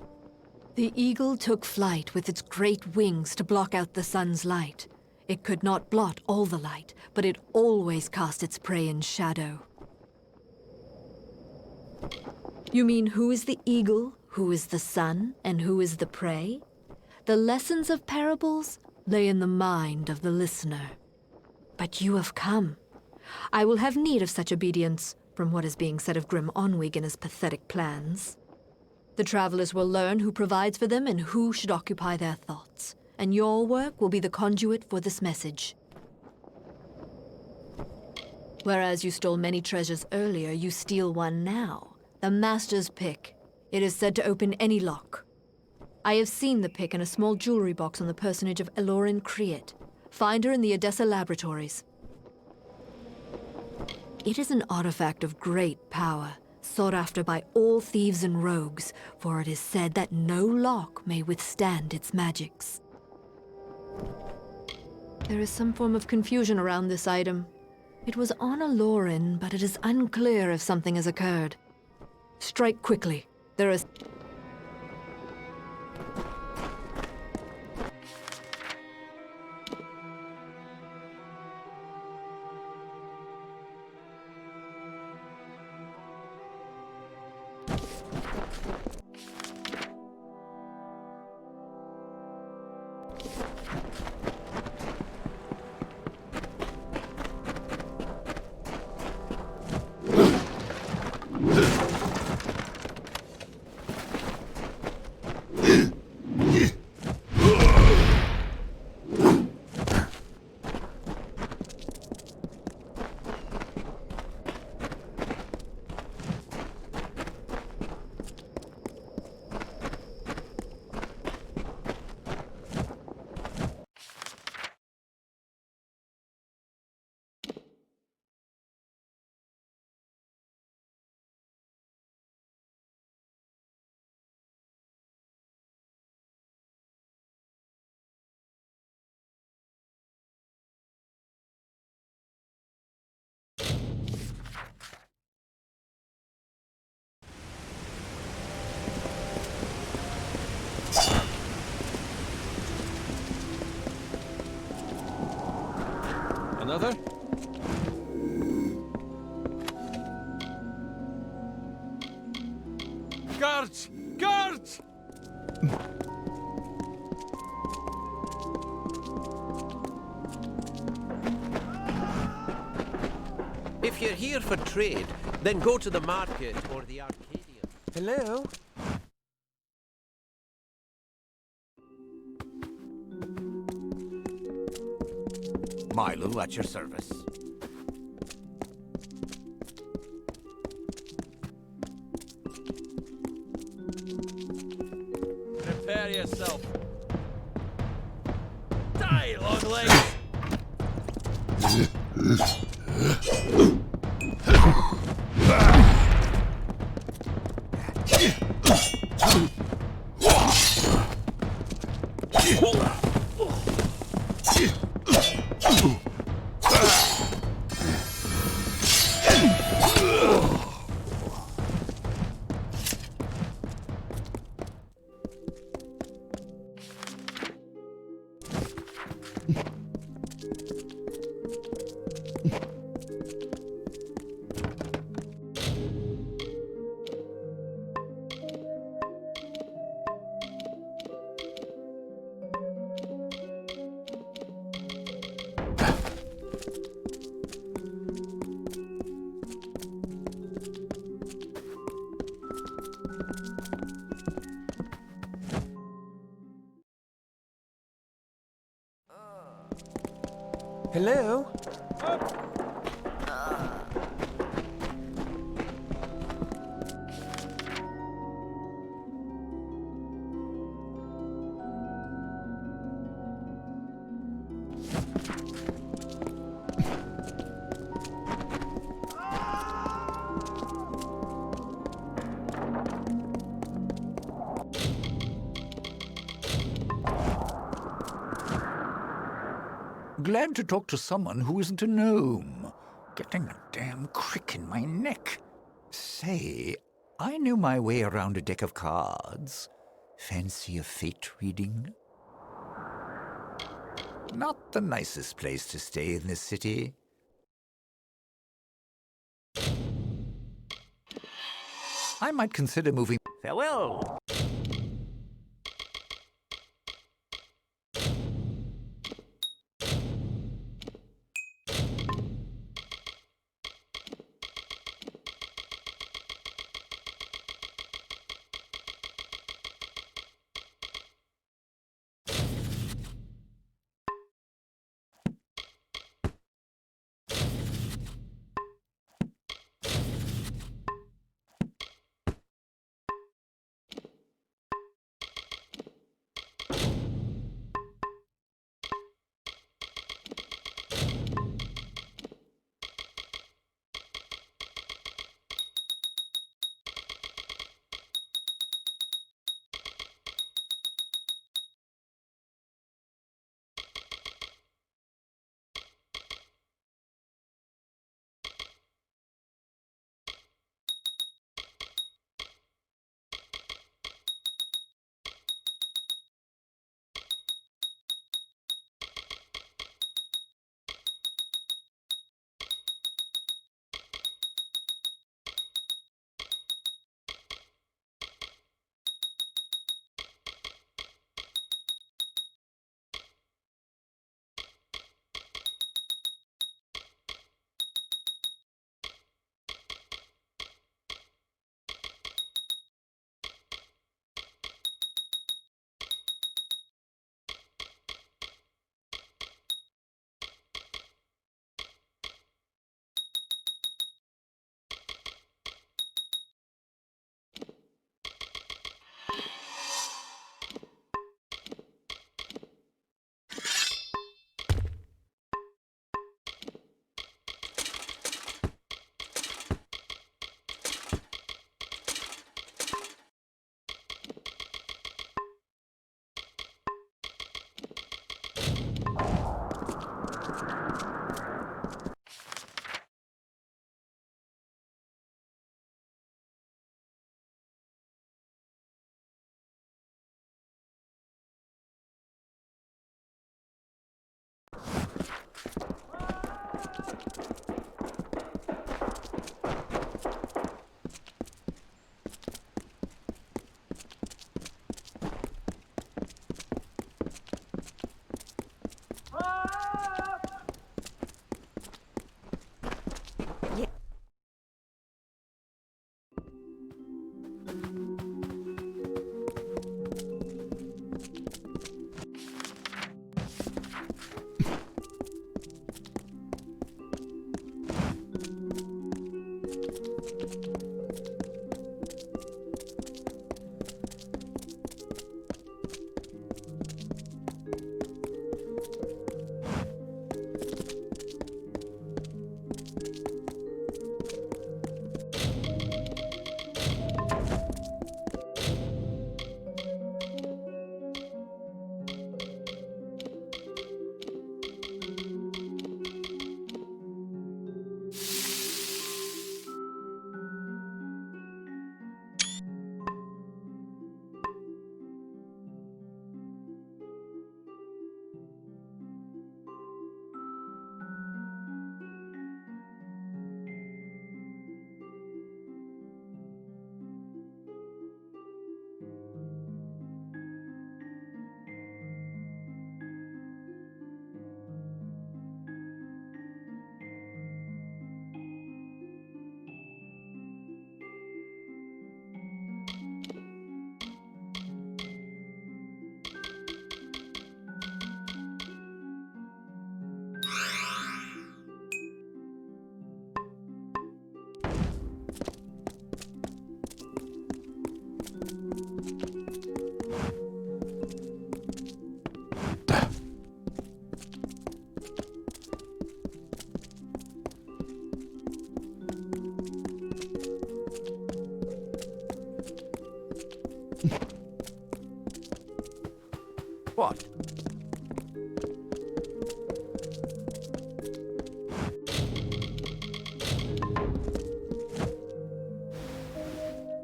The eagle took flight with its great wings to block out the sun's light. It could not blot all the light, but it always cast its prey in shadow. You mean who is the eagle? Who is the sun, and who is the prey? The lessons of parables lay in the mind of the listener. But you have come. I will have need of such obedience, from what is being said of Grim Onwig and his pathetic plans. The travelers will learn who provides for them and who should occupy their thoughts. and your work will be the conduit for this message. Whereas you stole many treasures earlier, you steal one now. The Master's pick. It is said to open any lock. I have seen the pick in a small jewelry box on the personage of Elorin Kriet. Find her in the Odessa laboratories. It is an artifact of great power, sought after by all thieves and rogues, for it is said that no lock may withstand its magics. There is some form of confusion around this item. It was on Elorin, but it is unclear if something has occurred. Strike quickly. There is... Another? Guards! Guards! If you're here for trade, then go to the market or the Arcadian. Hello? Milo at your service. Prepare yourself. Die, long legs! Hello? Glad to talk to someone who isn't a gnome. Getting a damn crick in my neck. Say, I know my way around a deck of cards. Fancy a fate reading? Not the nicest place to stay in this city. I might consider moving. Farewell!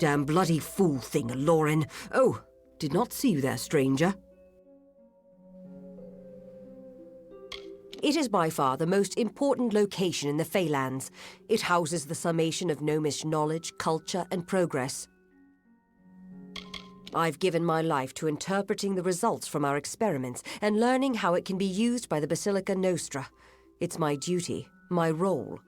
Damn bloody fool thing, Lauren. Oh, did not see you there, stranger. It is by far the most important location in the Feylands. It houses the summation of gnomish knowledge, culture, and progress. I've given my life to interpreting the results from our experiments and learning how it can be used by the Basilica Nostra. It's my duty, my role.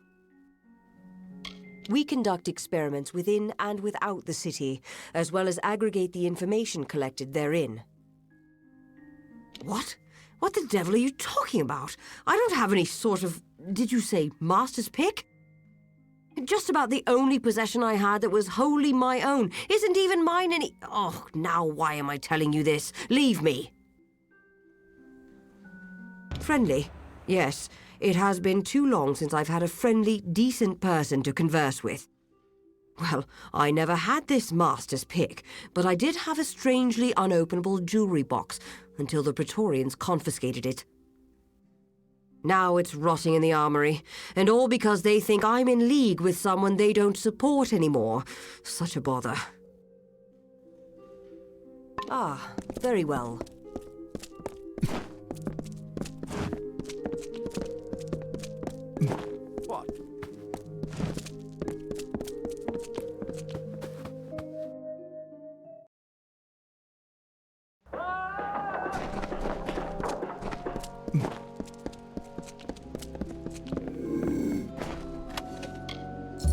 We conduct experiments within and without the city, as well as aggregate the information collected therein. What? What the devil are you talking about? I don't have any sort of, did you say, master's pick? Just about the only possession I had that was wholly my own. Isn't even mine any... Oh, now why am I telling you this? Leave me. Friendly? Yes. It has been too long since I've had a friendly, decent person to converse with. Well, I never had this master's pick, but I did have a strangely unopenable jewelry box until the Praetorians confiscated it. Now it's rotting in the armory, and all because they think I'm in league with someone they don't support anymore. Such a bother. Ah, very well. What?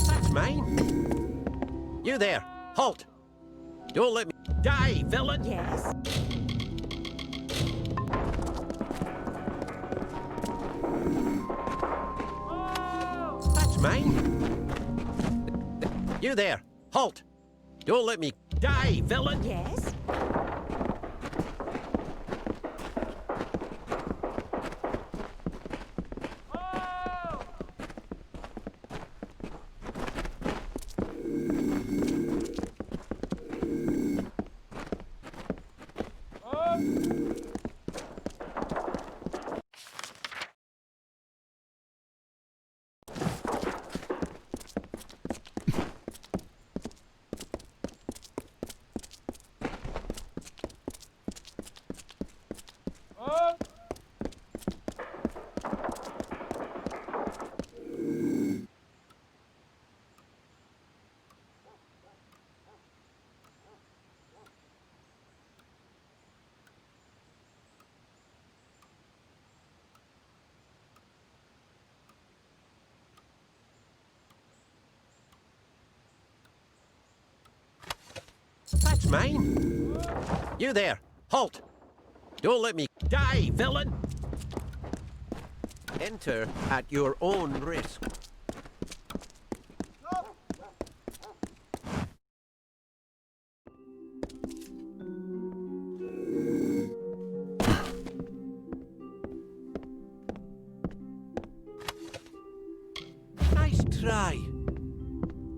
That's mine. You there, halt! Don't let me die, villain! Yes. That's mine. You there, halt! Don't let me die, villain! Yes. That's mine. You there, halt! Don't let me die, villain! Enter at your own risk. Nice try.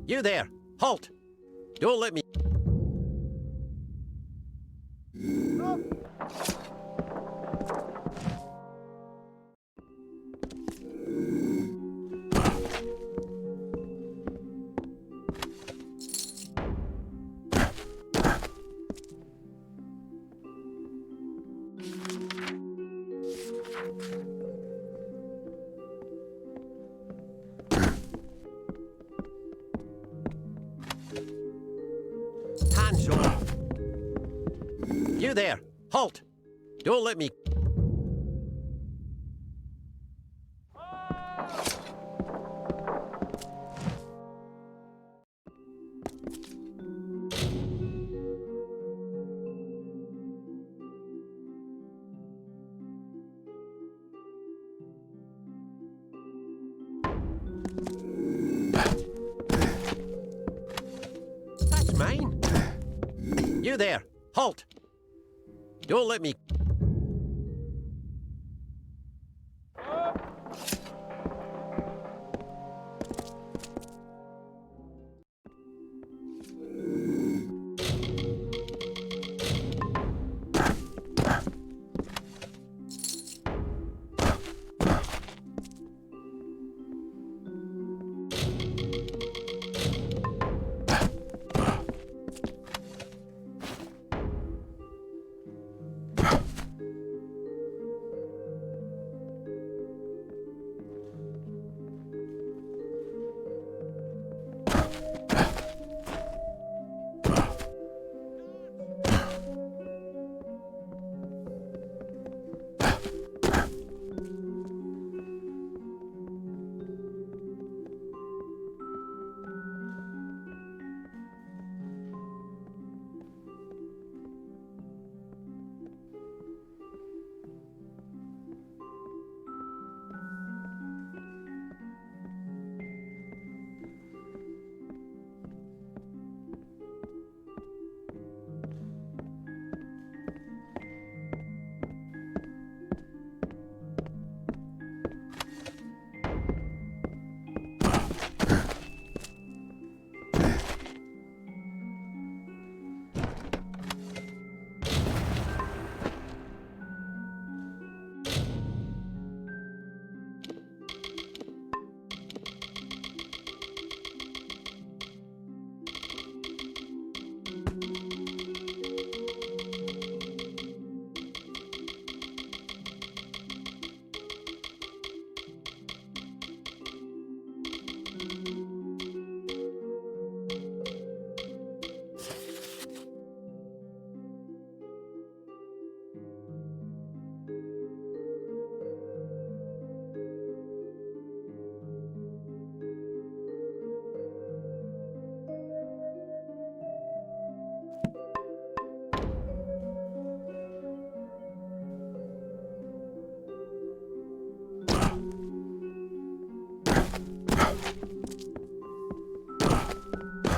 You there, halt! Don't let me... Hands off! You there! Halt! Don't let me... That's mine! You there! Halt! Don't let me...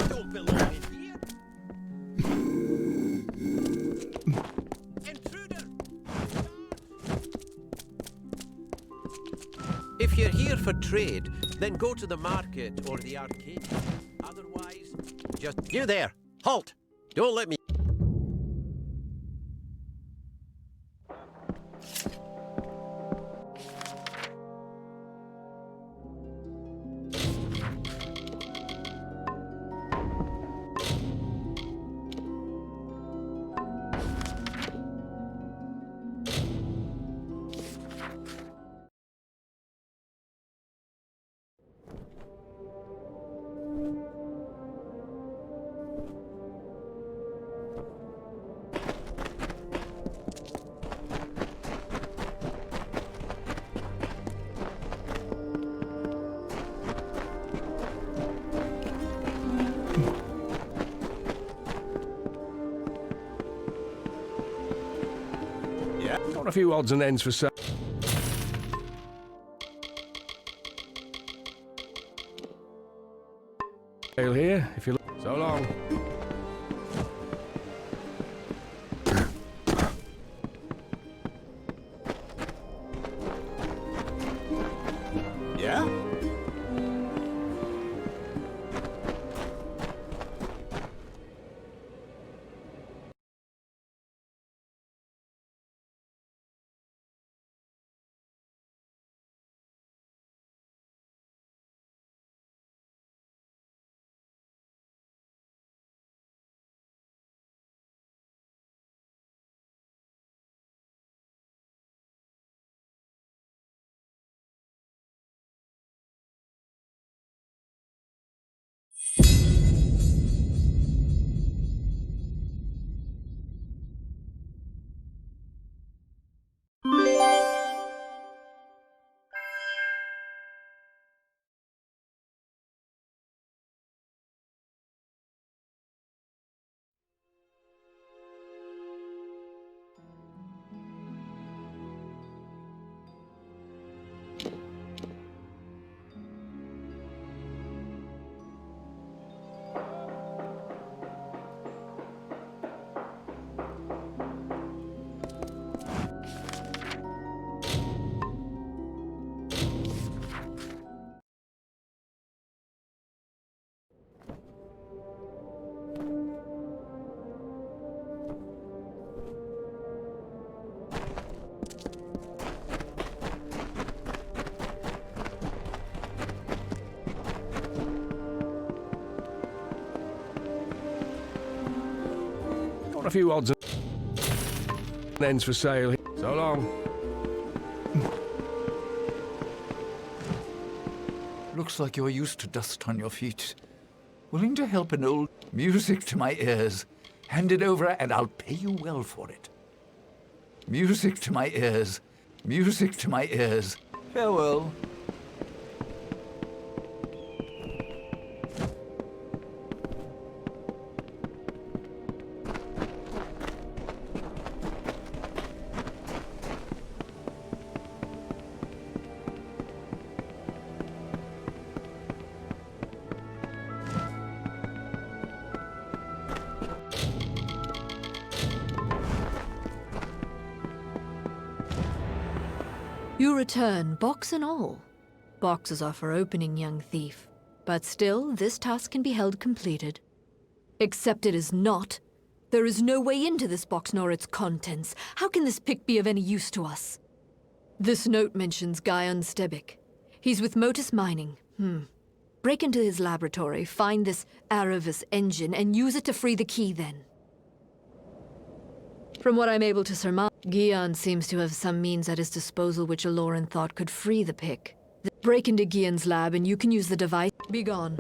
Don't belong in here. Intruder! If you're here for trade, then go to the market or the arcade. Otherwise, just... You there! Halt! Don't let me... Got a few odds and ends for sale. Here, if you look. So long. Yeah? Got a few odds and ends for sale. So long. Looks like you're used to dust on your feet. Willing to help an old... Music to my ears. Hand it over and I'll pay you well for it. Music to my ears. Music to my ears. Farewell. You return, box and all. Boxes are for opening, young thief. But still, this task can be held completed. Except it is not. There is no way into this box nor its contents. How can this pick be of any use to us? This note mentions Guyon Stebic. He's with Motus Mining. Break into his laboratory, find this Aravis engine, and use it to free the key then. From what I'm able to surmise, Guyon seems to have some means at his disposal which Aloran thought could free the pick. Break into Guyon's lab and you can use the device. Be gone.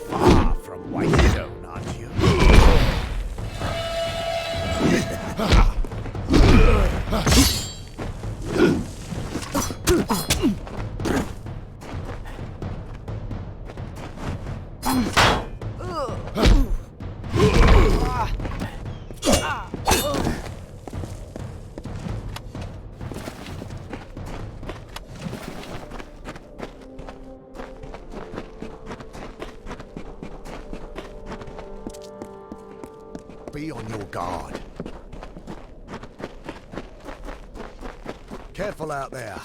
Far from Whitestone, aren't you? Be on your guard. Careful out there.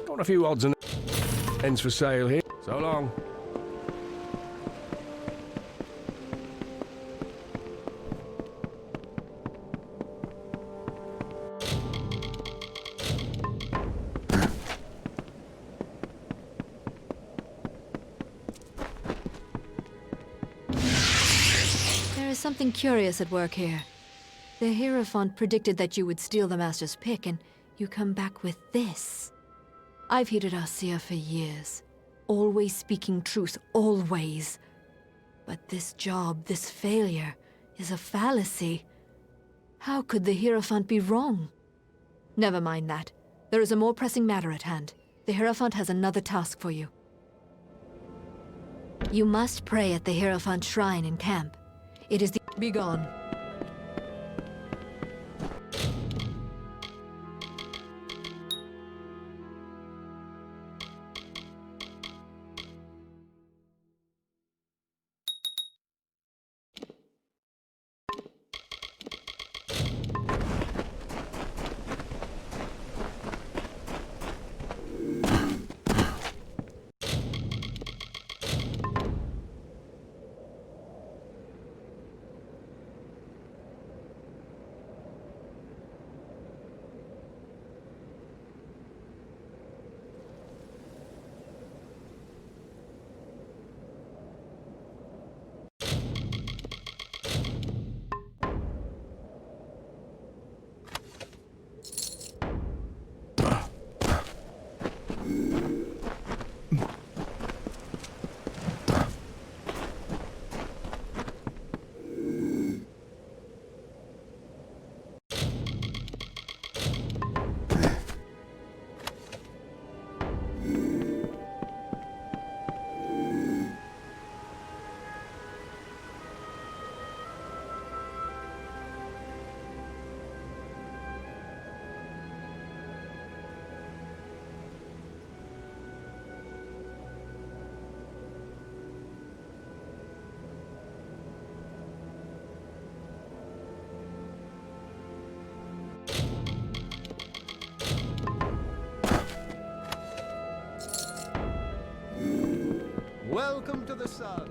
Got a few odds and ends for sale here. So long. There is something curious at work here. The Hierophant predicted that you would steal the Master's pick, and you come back with this. I've hated Arcia for years. Always speaking truth, always. But this job, this failure, is a fallacy. How could the Hierophant be wrong? Never mind that. There is a more pressing matter at hand. The Hierophant has another task for you. You must pray at the Hierophant shrine in camp. It is the... Be gone. Welcome to the sun.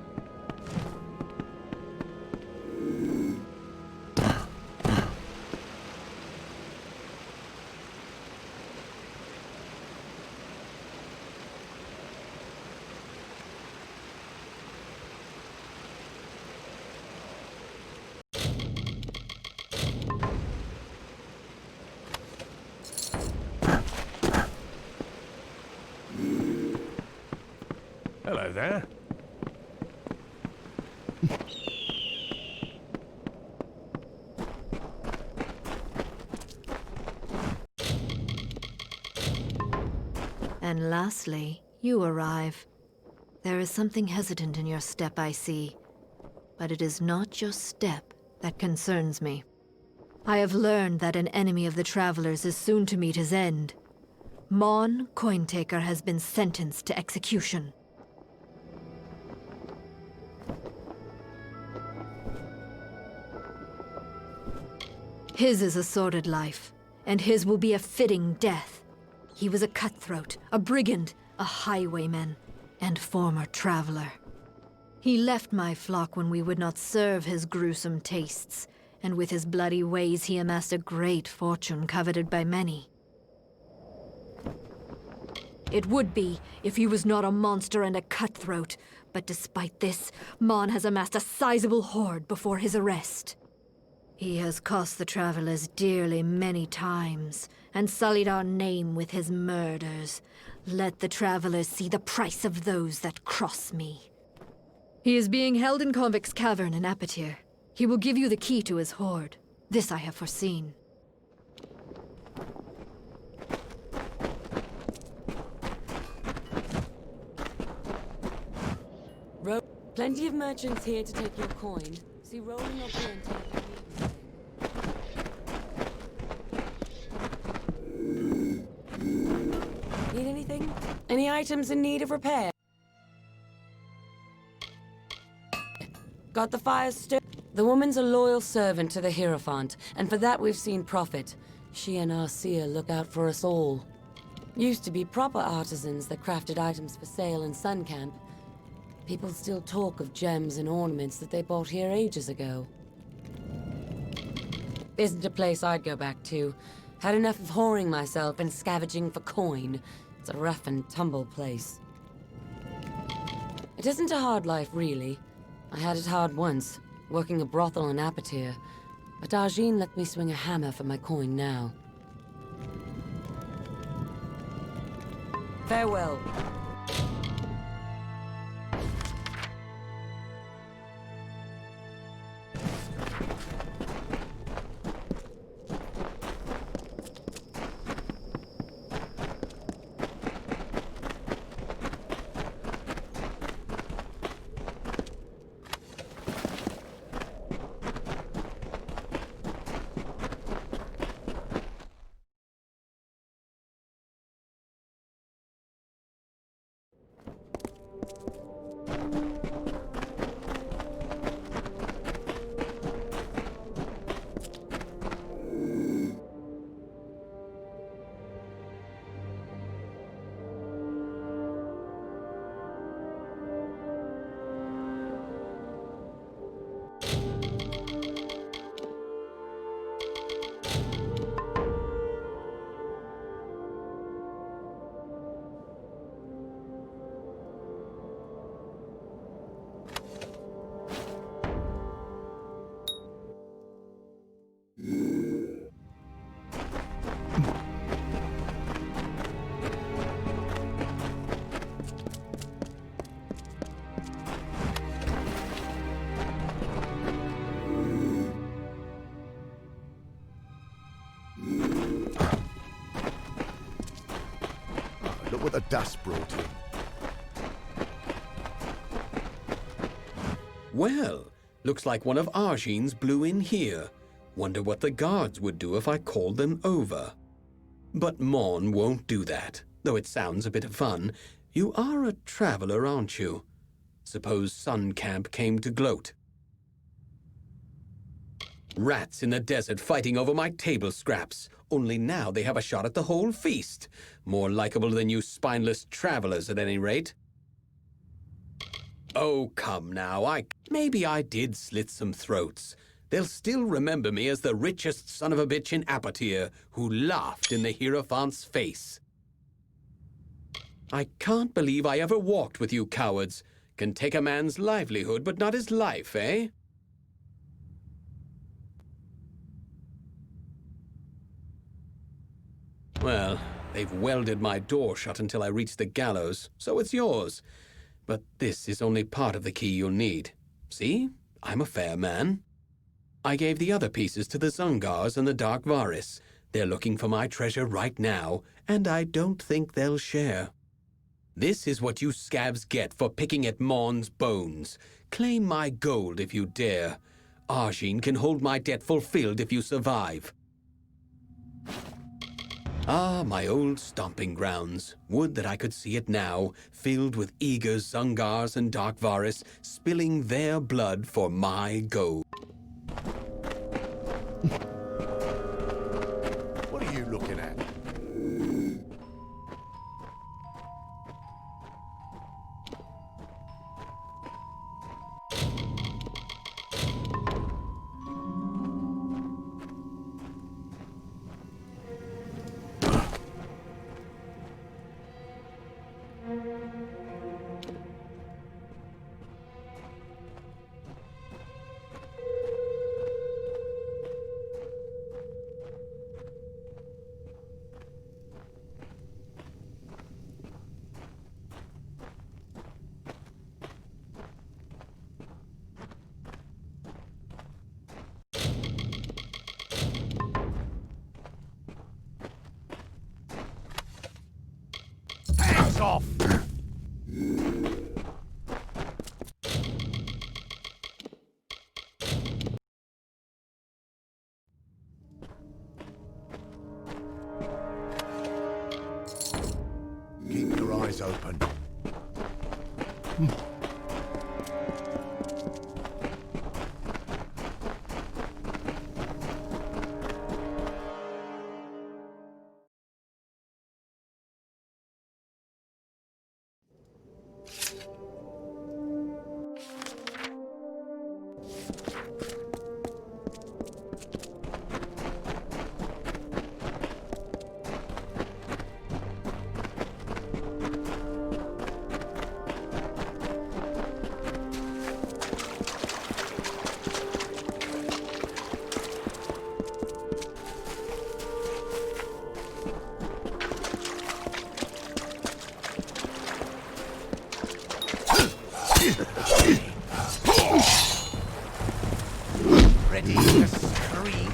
Hello there. And lastly, you arrive. There is something hesitant in your step, I see. But it is not your step that concerns me. I have learned that an enemy of the Travelers is soon to meet his end. Mon Cointaker has been sentenced to execution. His is a sordid life, and his will be a fitting death. He was a cutthroat, a brigand, a highwayman, and former traveler. He left my flock when we would not serve his gruesome tastes, and with his bloody ways he amassed a great fortune coveted by many. It would be if he was not a monster and a cutthroat, but despite this, Mon has amassed a sizable hoard before his arrest. He has cost the Travelers dearly many times, and sullied our name with his murders. Let the Travelers see the price of those that cross me. He is being held in Convict's Cavern in Apatir. He will give you the key to his hoard. This I have foreseen. Plenty of merchants here to take your coin. See rolling up here and take Need anything? Any items in need of repair? Got the fire stoked? The woman's a loyal servant to the Hierophant, and for that we've seen profit. She and our seer look out for us all. Used to be proper artisans that crafted items for sale in Sun Camp. People still talk of gems and ornaments that they bought here ages ago. Isn't a place I'd go back to. Had enough of whoring myself and scavenging for coin. It's a rough and tumble place. It isn't a hard life, really. I had it hard once, working a brothel in Apatir. But Arjin let me swing a hammer for my coin now. Farewell. Look what the dust brought in. Well, looks like one of Arjin's blew in here. Wonder what the guards would do if I called them over. But Mon won't do that, though it sounds a bit of fun. You are a traveler, aren't you? Suppose Sun Camp came to gloat. Rats in the desert fighting over my table scraps. Only now they have a shot at the whole feast. More likable than you spineless travelers, at any rate. Oh, come now, maybe I did slit some throats. They'll still remember me as the richest son of a bitch in Apatir who laughed in the Hierophant's face. I can't believe I ever walked with you cowards. Can take a man's livelihood, but not his life, eh? Well, they've welded my door shut until I reach the gallows, so it's yours. But this is only part of the key you'll need. See? I'm a fair man. I gave the other pieces to the Zungars and the Dark Varis. They're looking for my treasure right now, and I don't think they'll share. This is what you scabs get for picking at Mon's bones. Claim my gold if you dare. Argine can hold my debt fulfilled if you survive. Ah, my old stomping grounds. Would that I could see it now, filled with eager Zungars and Darkvaris, spilling their blood for my gold. What are you looking at? Hands off! Keep your eyes open. Ready to scream?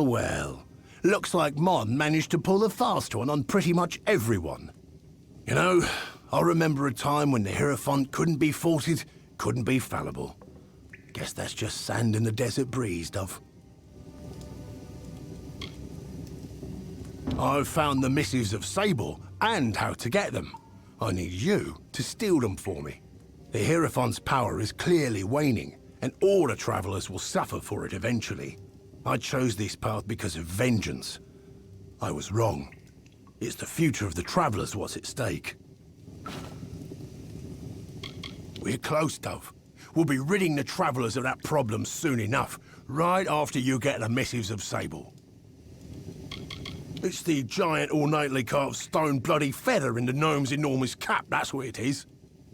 Well, well. Looks like Mon managed to pull a fast one on pretty much everyone. You know, I remember a time when the Hierophant couldn't be faulted, couldn't be fallible. Guess that's just sand in the desert breeze, Dove. I've found the missives of Sable and how to get them. I need you to steal them for me. The Hierophant's power is clearly waning, and all the Travelers will suffer for it eventually. I chose this path because of vengeance. I was wrong. It's the future of the Travelers what's at stake. We're close, Dove. We'll be ridding the Travelers of that problem soon enough, right after you get the missives of Sable. It's the giant ornately carved stone bloody feather in the gnome's enormous cap, that's what it is.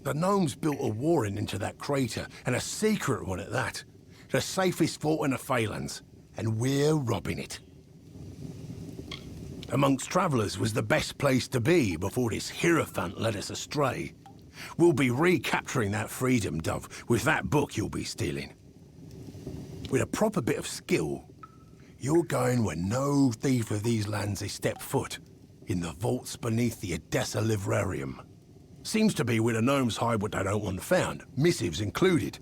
The gnomes built a warren into that crater, and a secret one at that. The safest fort in the Phalanx, and we're robbing it. Amongst Travelers was the best place to be before this Hierophant led us astray. We'll be recapturing that freedom, Dove, with that book you'll be stealing. With a proper bit of skill, you're going where no thief of these lands has stepped foot, in the vaults beneath the Odessa Livrarium. Seems to be where the gnomes hide what they don't want found, missives included.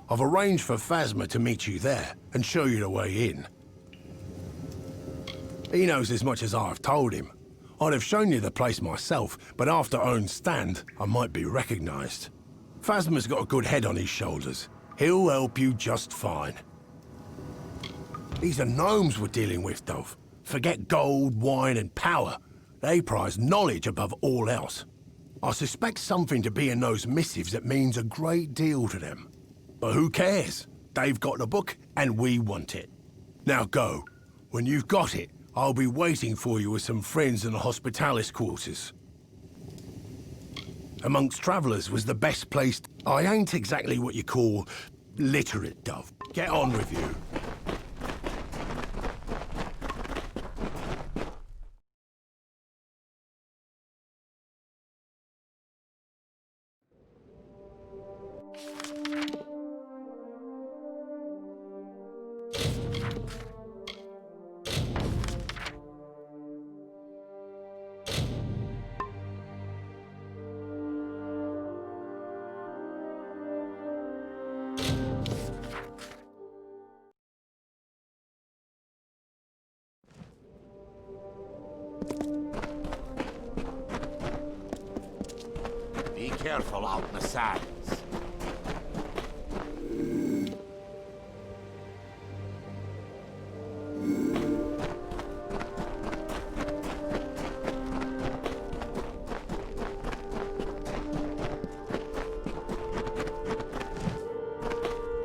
I've arranged for Phasma to meet you there and show you the way in. He knows as much as I've told him. I'd have shown you the place myself, but after own stand, I might be recognized. Phasma's got a good head on his shoulders. He'll help you just fine. These are gnomes we're dealing with, Dove. Forget gold, wine, and power. They prize knowledge above all else. I suspect something to be in those missives that means a great deal to them. But who cares? They've got the book, and we want it. Now go. When you've got it, I'll be waiting for you with some friends in the Hospitalis quarters. Amongst Travelers was the best place. I ain't exactly what you call literate, Dove. Get on with you. Be careful out in the sands.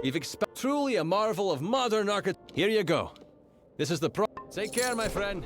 You've truly a marvel of modern architecture. Here you go. This is the pro. Take care, my friend.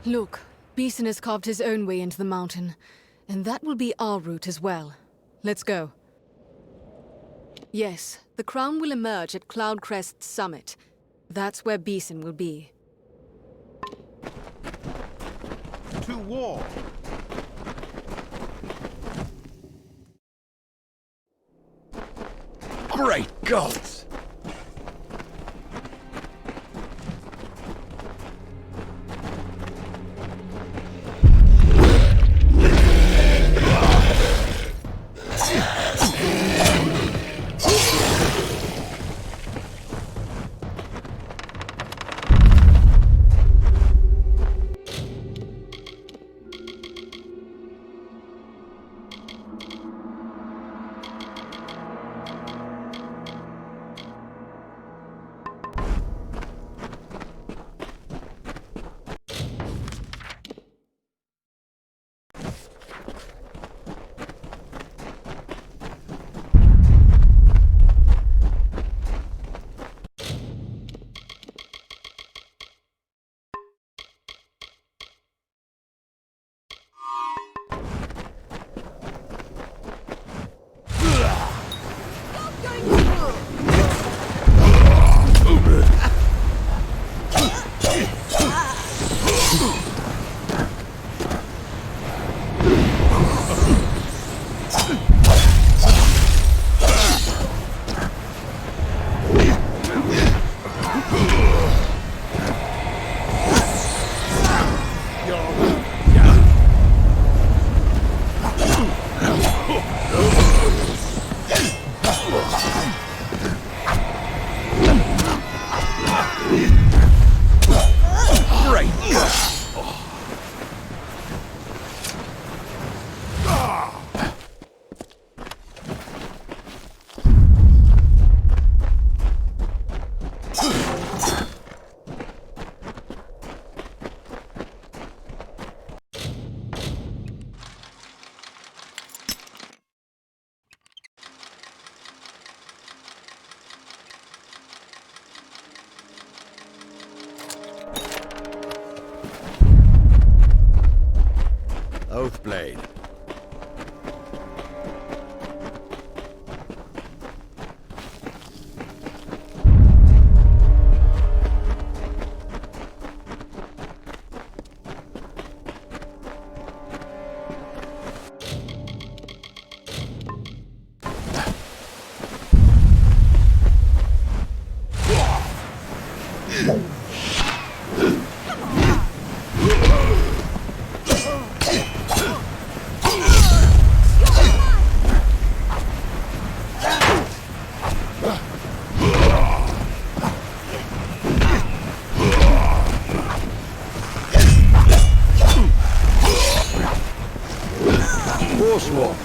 Look, Beeson has carved his own way into the mountain, and that will be our route as well. Let's go. Yes, the crown will emerge at Cloudcrest's summit. That's where Beeson will be. To war! Great gods! Oathblade. Forsworn.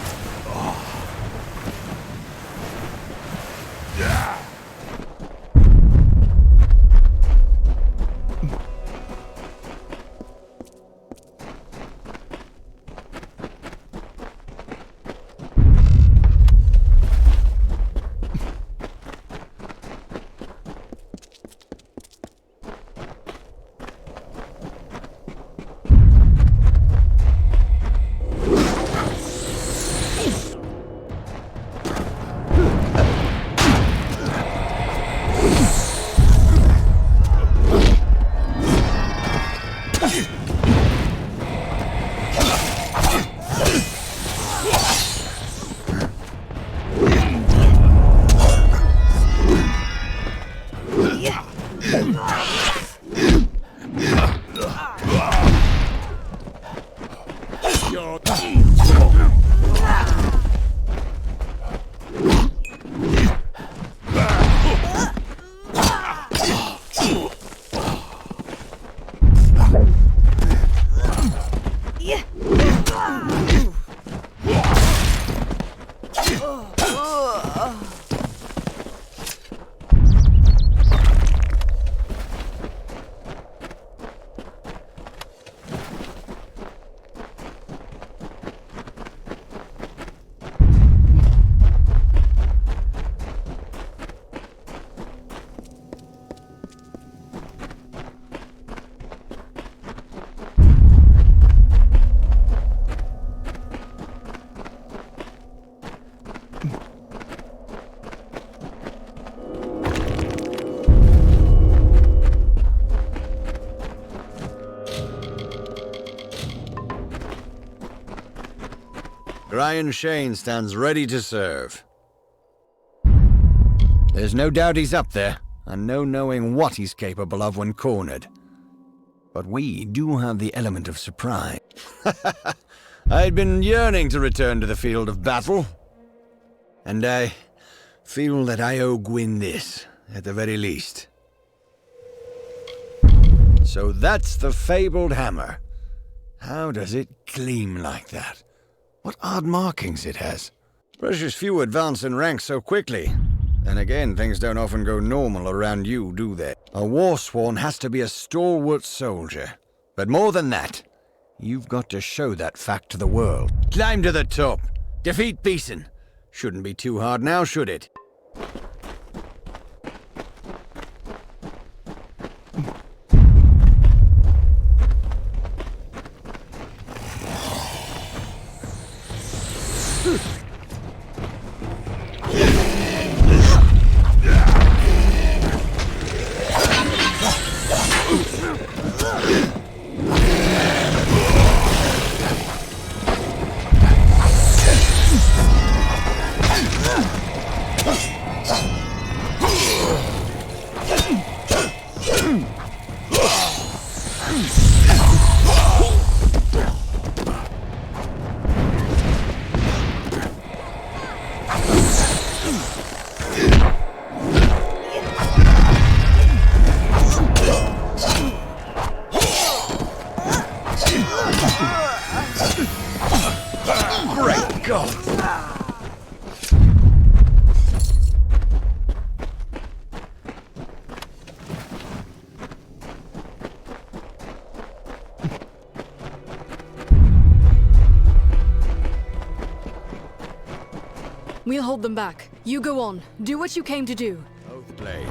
Brian Shane stands ready to serve. There's no doubt he's up there, and no knowing what he's capable of when cornered. But we do have the element of surprise. I'd been yearning to return to the field of battle. And I feel that I owe Gwyn this, at the very least. So that's the fabled hammer. How does it gleam like that? What odd markings it has. Precious few advance in rank so quickly. Then again, things don't often go normal around you, do they? A warsworn has to be a stalwart soldier. But more than that, you've got to show that fact to the world. Climb to the top. Defeat Beeson. Shouldn't be too hard now, should it? Great God! We'll hold them back. You go on. Do what you came to do. Oath blade.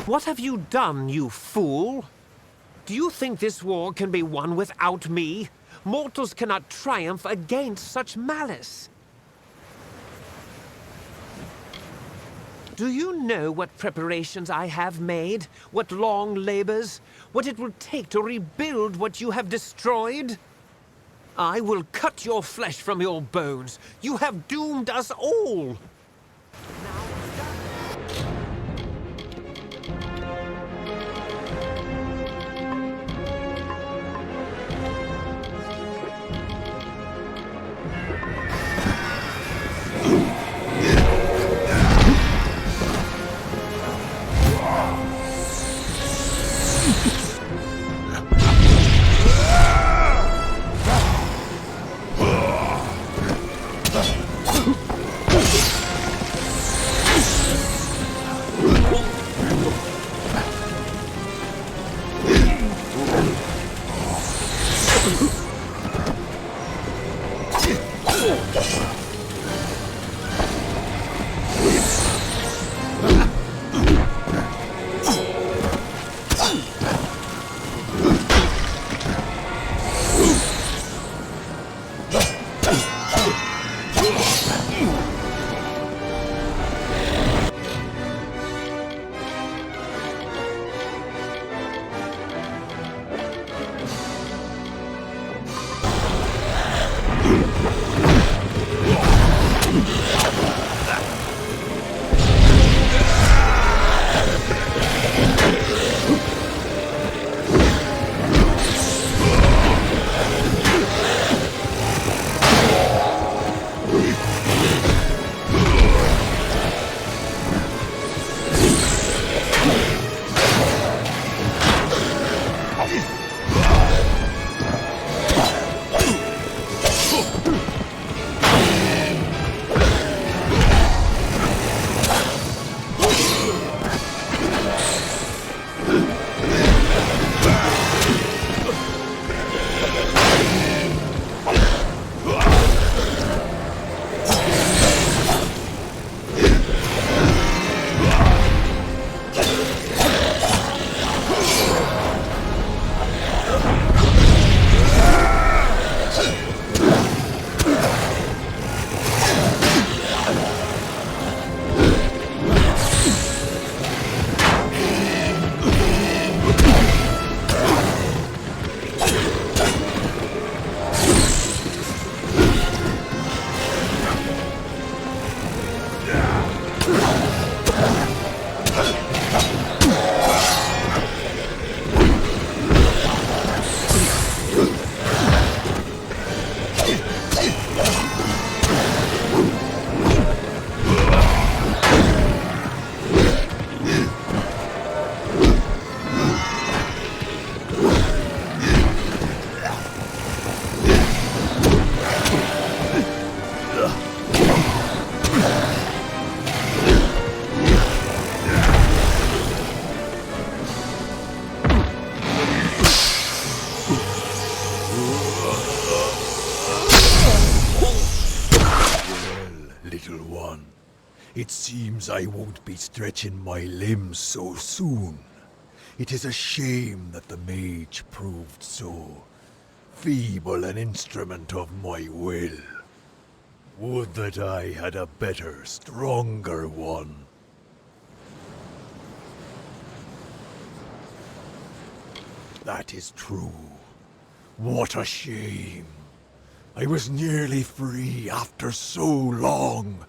What have you done, you fool? Do you think this war can be won without me? Mortals cannot triumph against such malice. Do you know what preparations I have made? What long labors? What it will take to rebuild what you have destroyed? I will cut your flesh from your bones. You have doomed us all. It seems I won't be stretching my limbs so soon. It is a shame that the mage proved so feeble an instrument of my will. Would that I had a better, stronger one. That is true. What a shame. I was nearly free after so long.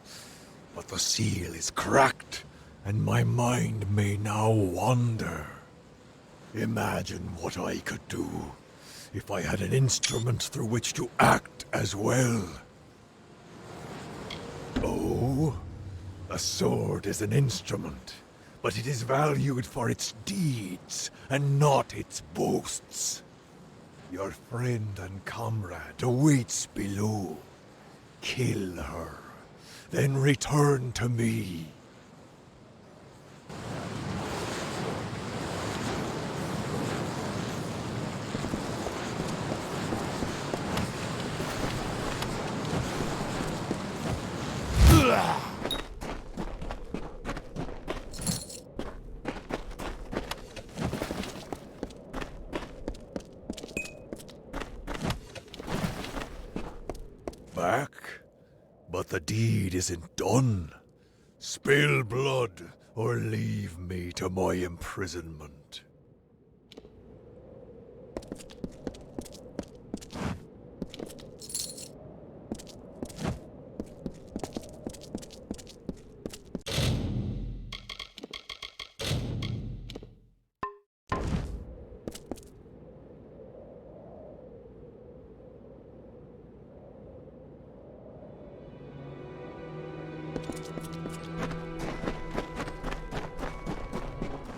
But the seal is cracked, and my mind may now wander. Imagine what I could do if I had an instrument through which to act as well. Oh, a sword is an instrument, but it is valued for its deeds and not its boasts. Your friend and comrade awaits below. Kill her, then return to me. Back? But the deed isn't done. Spill blood, or leave me to my imprisonment.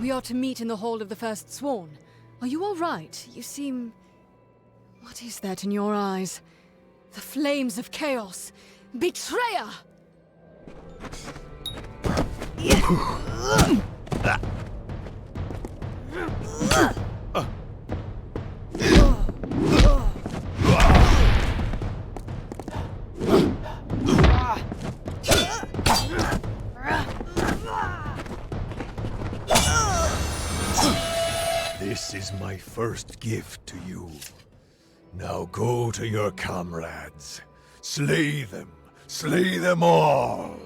We are to meet in the Hall of the First Sworn. Are you all right? You seem... What is that in your eyes? The flames of chaos! Betrayer! This is my first gift to you. Now go to your comrades. Slay them all!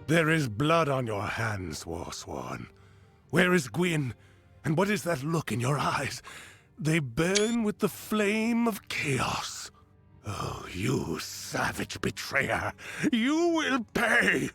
There is blood on your hands, Warsworn. Where is Gwyn? And what is that look in your eyes? They burn with the flame of chaos. Oh, you savage betrayer! You will pay!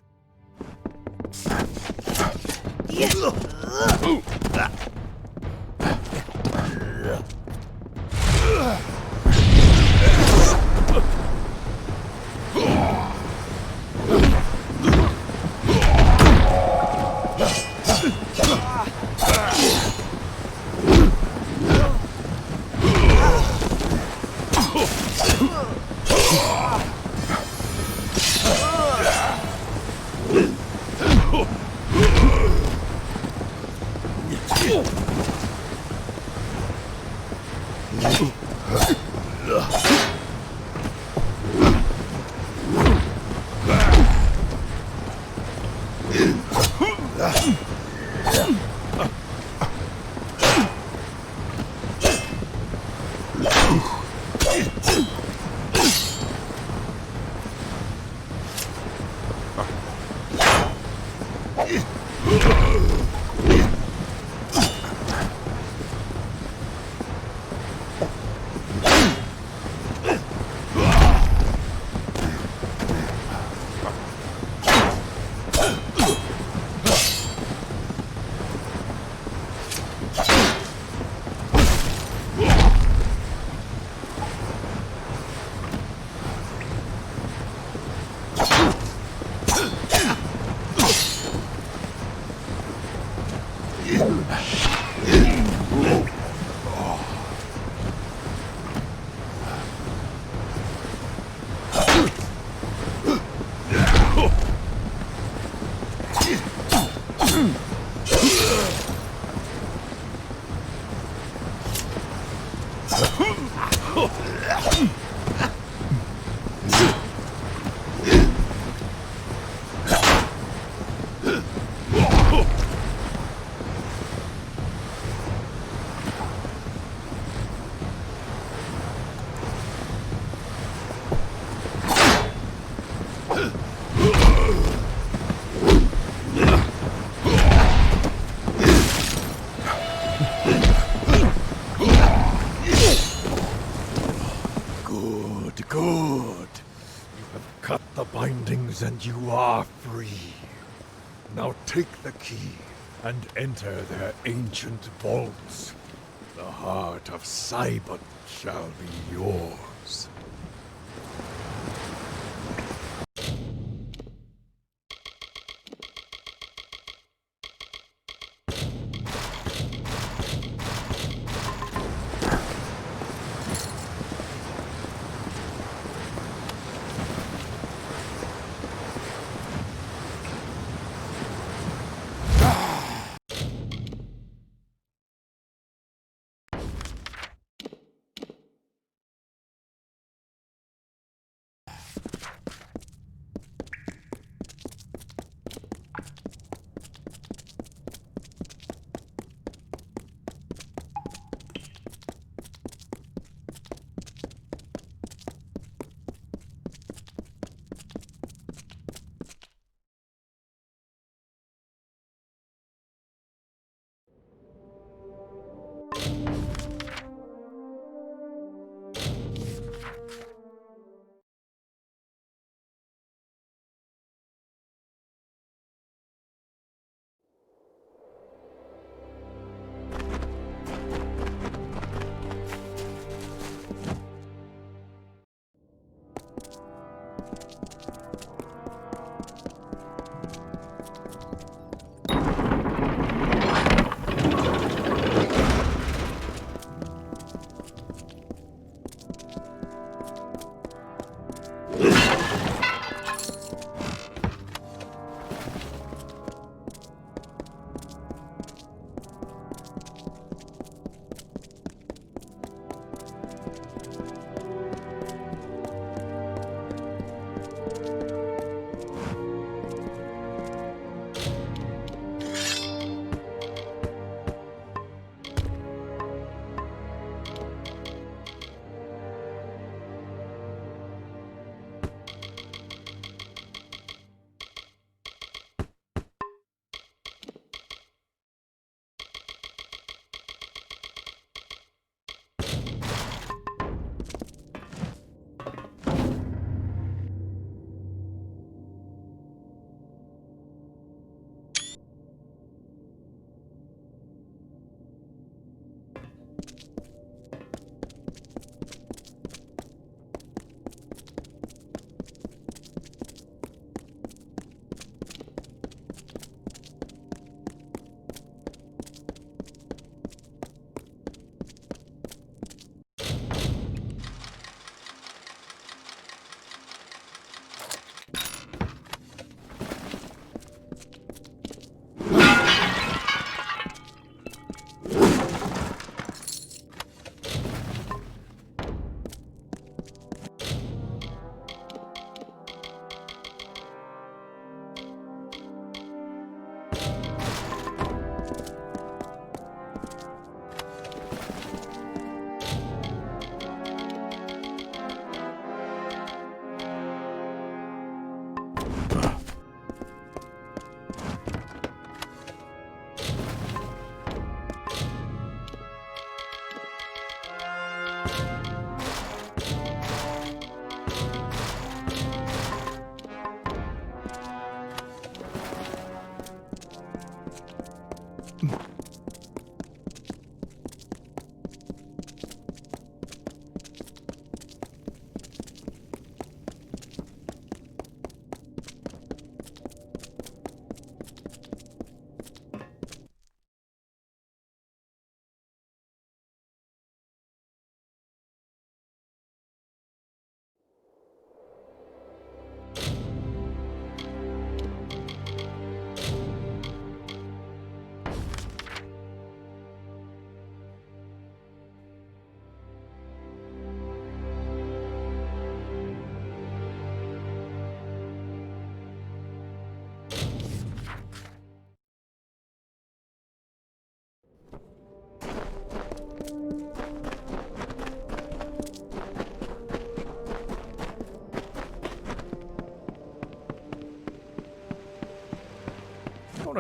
Good. You have cut the bindings and you are free. Now take the key and enter their ancient vaults. The heart of Cybon shall be yours.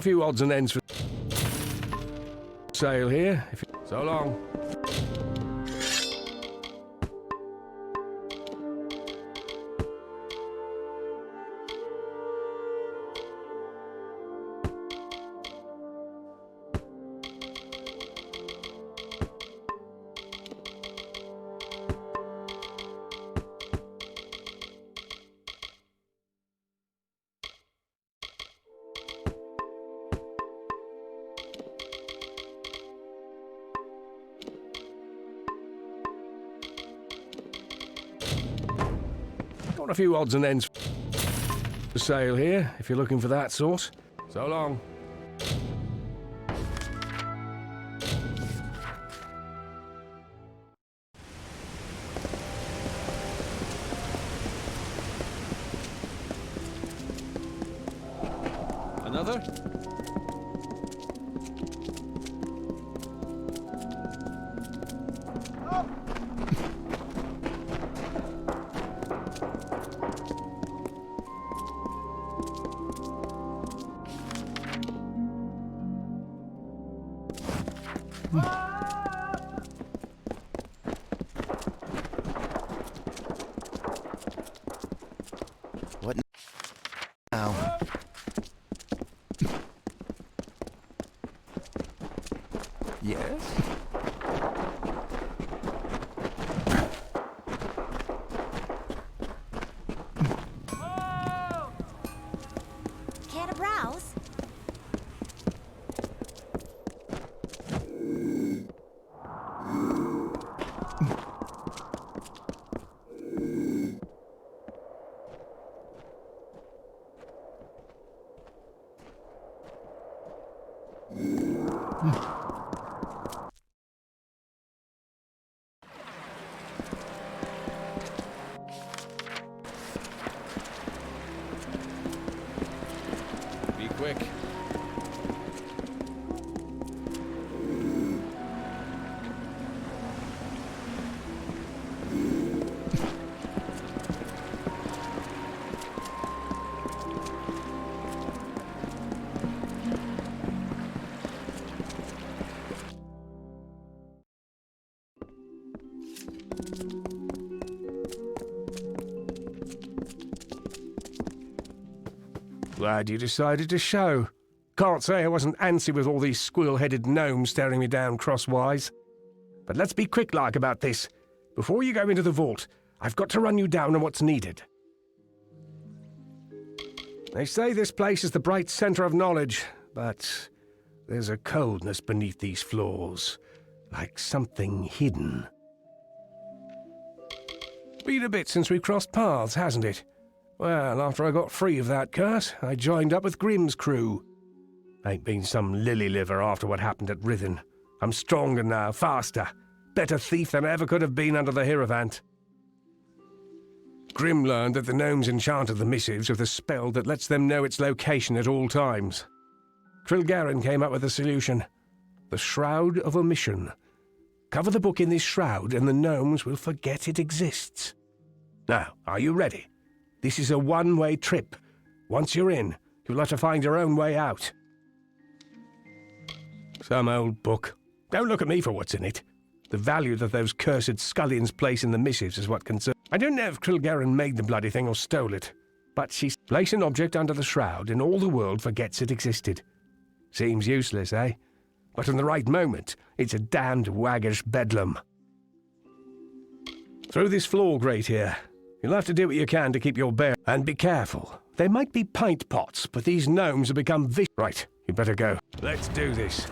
a few odds and ends for sale here. So long. Got a few odds and ends for sale here, if you're looking for that sort. So long. Another? What now? Yes? Care to browse? Be quick. Glad you decided to show. Can't say I wasn't antsy with all these squirrel-headed gnomes staring me down crosswise. But let's be quick-like about this. Before you go into the vault, I've got to run you down on what's needed. They say this place is the bright center of knowledge, but there's a coldness beneath these floors, like something hidden. Been a bit since we crossed paths, hasn't it? Well, after I got free of that curse, I joined up with Grimm's crew. Ain't been some lily-liver after what happened at Rithen. I'm stronger now, faster, better thief than I ever could have been under the Hierophant. Grimm learned that the gnomes enchanted the missives with a spell that lets them know its location at all times. Trilgarin came up with a solution. The Shroud of Omission. Cover the book in this shroud and the gnomes will forget it exists. Now, are you ready? This is a one-way trip. Once you're in, you'll have to find your own way out. Some old book. Don't look at me for what's in it. The value that those cursed scullions place in the missives is what concerns. I don't know if Trilgarin made the bloody thing or stole it, but she's placed an object under the shroud and all the world forgets it existed. Seems useless, eh? But in the right moment, it's a damned waggish bedlam. Through this floor grate here. You'll have to do what you can to keep your bear. And be careful. They might be pint pots, but these gnomes have become vicious. Right, you better go. Let's do this.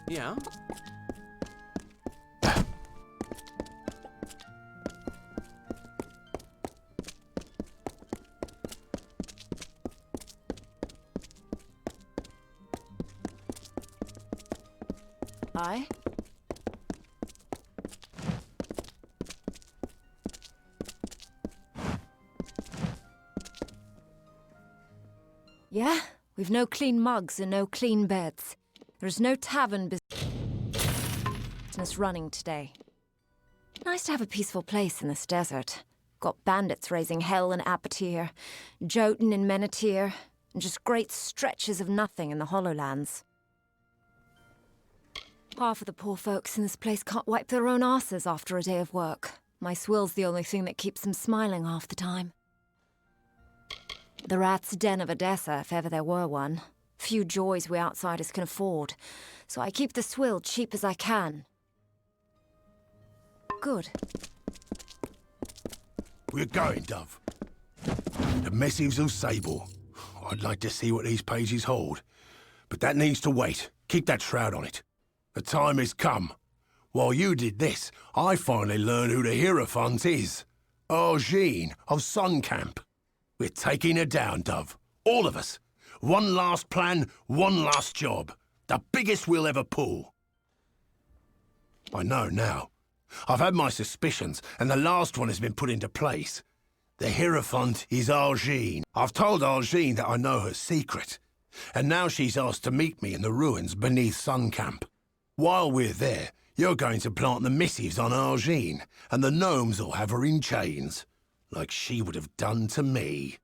Yeah? Aye? Yeah? We've no clean mugs and no clean beds. There's no tavern business running today. Nice to have a peaceful place in this desert. Got bandits raising hell in Apatir, Jotun in Menethir, and just great stretches of nothing in the Hollowlands. Half of the poor folks in this place can't wipe their own asses after a day of work. My swill's the only thing that keeps them smiling half the time. The rat's den of Odessa, if ever there were one. Few joys we outsiders can afford, so I keep the swill cheap as I can. Good. We're going, Dove. The missives of Sable. I'd like to see what these pages hold, but that needs to wait. Keep that shroud on it. The time has come. While you did this, I finally learned who the Hierophant is. Argene of Sun Camp. We're taking her down, Dove. All of us. One last plan, one last job. The biggest we'll ever pull. I know now. I've had my suspicions, and the last one has been put into place. The Hierophant is Argene. I've told Argene that I know her secret, and now she's asked to meet me in the ruins beneath Sun Camp. While we're there, you're going to plant the missives on Argene, and the gnomes will have her in chains, like she would have done to me.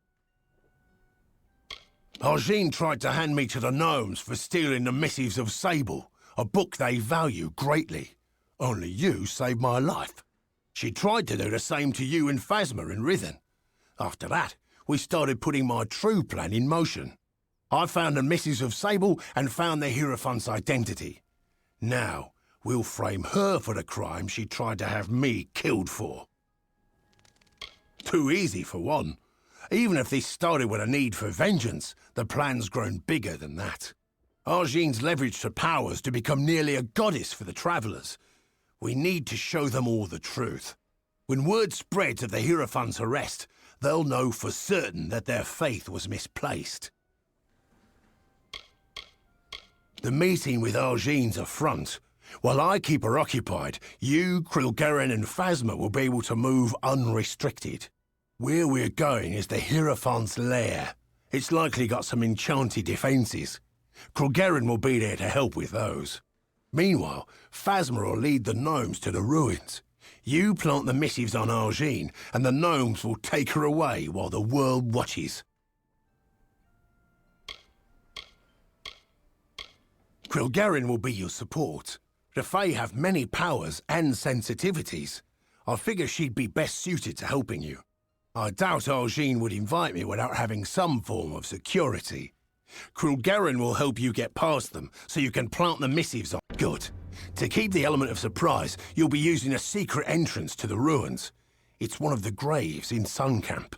Argene tried to hand me to the gnomes for stealing the missives of Sable, a book they value greatly. Only you saved my life. She tried to do the same to you and Phasma in Rithen. After that, we started putting my true plan in motion. I found the missives of Sable and found the Hierophant's identity. Now, we'll frame her for the crime she tried to have me killed for. Too easy for one. Even if this started with a need for vengeance, the plan's grown bigger than that. Argene's leveraged her powers to become nearly a goddess for the Travellers. We need to show them all the truth. When word spreads of the Hierophant's arrest, they'll know for certain that their faith was misplaced. The meeting with Argene's a front. While I keep her occupied, you, Krilgaren and Phasma will be able to move unrestricted. Where we're going is the Hierophant's lair. It's likely got some enchanted defences. Krilgaren will be there to help with those. Meanwhile, Phasma will lead the gnomes to the ruins. You plant the missives on Argene, and the gnomes will take her away while the world watches. Krilgaren will be your support. The Fae have many powers and sensitivities. I figure she'd be best suited to helping you. I doubt Argene would invite me without having some form of security. Krilgaren will help you get past them, so you can plant the missives on. Good. To keep the element of surprise, you'll be using a secret entrance to the ruins. It's one of the graves in Sun Camp.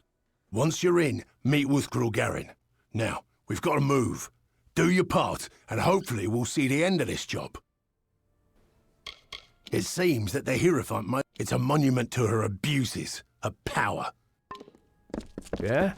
Once you're in, meet with Grulgarin. Now, we've got to move. Do your part, and hopefully we'll see the end of this job. It seems that the Hierophant it's a monument to her abuses, her power. Yeah?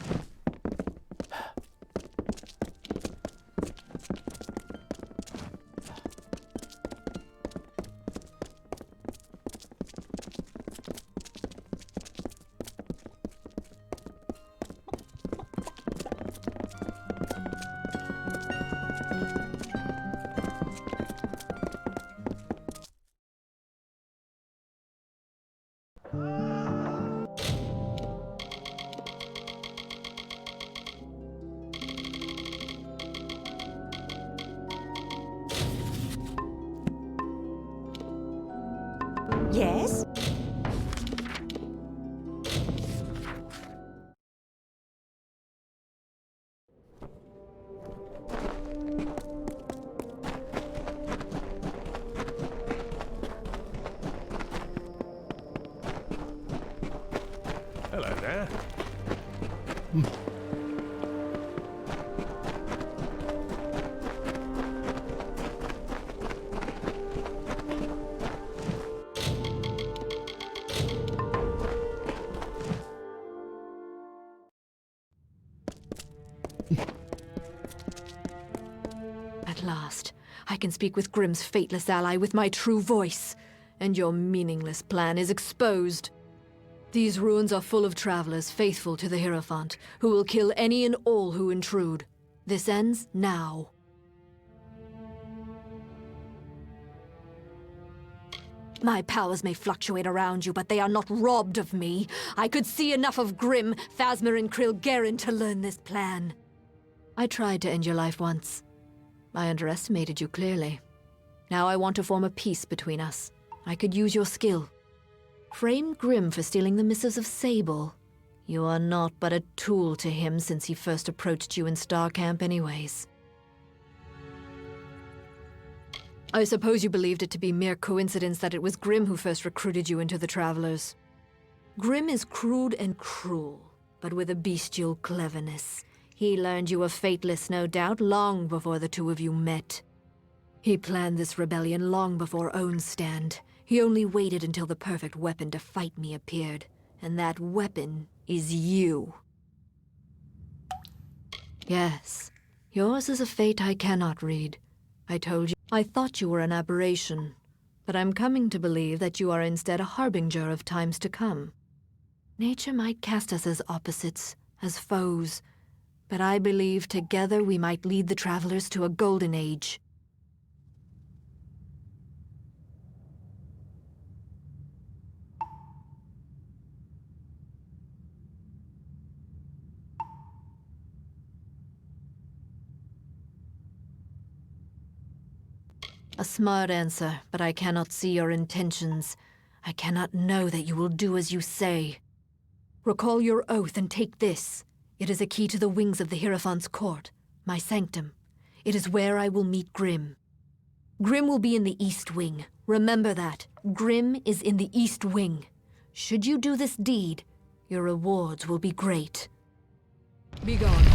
Yes? Hello there. At last, I can speak with Grimm's fateless ally with my true voice, and your meaningless plan is exposed. These ruins are full of travelers faithful to the Hierophant, who will kill any and all who intrude. This ends now. My powers may fluctuate around you, but they are not robbed of me. I could see enough of Grimm, Phasma, and Krilgarin to learn this plan. I tried to end your life once. I underestimated you clearly. Now I want to form a peace between us. I could use your skill. Frame Grimm for stealing the missives of Sable. You are not but a tool to him since he first approached you in Star Camp anyways. I suppose you believed it to be mere coincidence that it was Grimm who first recruited you into the Travelers. Grimm is crude and cruel, but with a bestial cleverness. He learned you were fateless, no doubt, long before the two of you met. He planned this rebellion long before Own's stand. He only waited until the perfect weapon to fight me appeared, and that weapon is you. Yes, yours is a fate I cannot read. I told you, I thought you were an aberration, but I'm coming to believe that you are instead a harbinger of times to come. Nature might cast us as opposites, as foes, but I believe together we might lead the Travelers to a golden age. A smart answer, but I cannot see your intentions. I cannot know that you will do as you say. Recall your oath and take this. It is a key to the wings of the Hierophant's court, my sanctum. It is where I will meet Grimm. Grimm will be in the East Wing. Remember that. Grimm is in the East Wing. Should you do this deed, your rewards will be great. Be gone.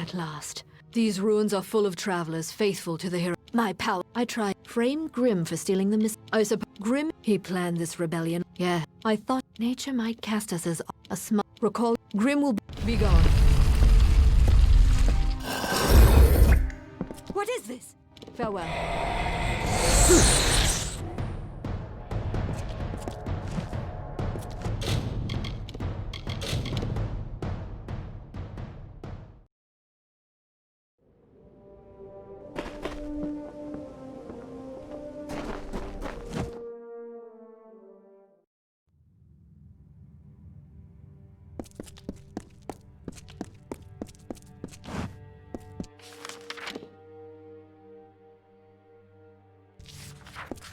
At last. These ruins are full of travelers faithful to the hero. My power. I tried. Frame Grim for stealing the I suppose Grim, he planned this rebellion. Yeah. I thought nature might cast us as a smart. Recall, Grim will be gone. What is this? Farewell.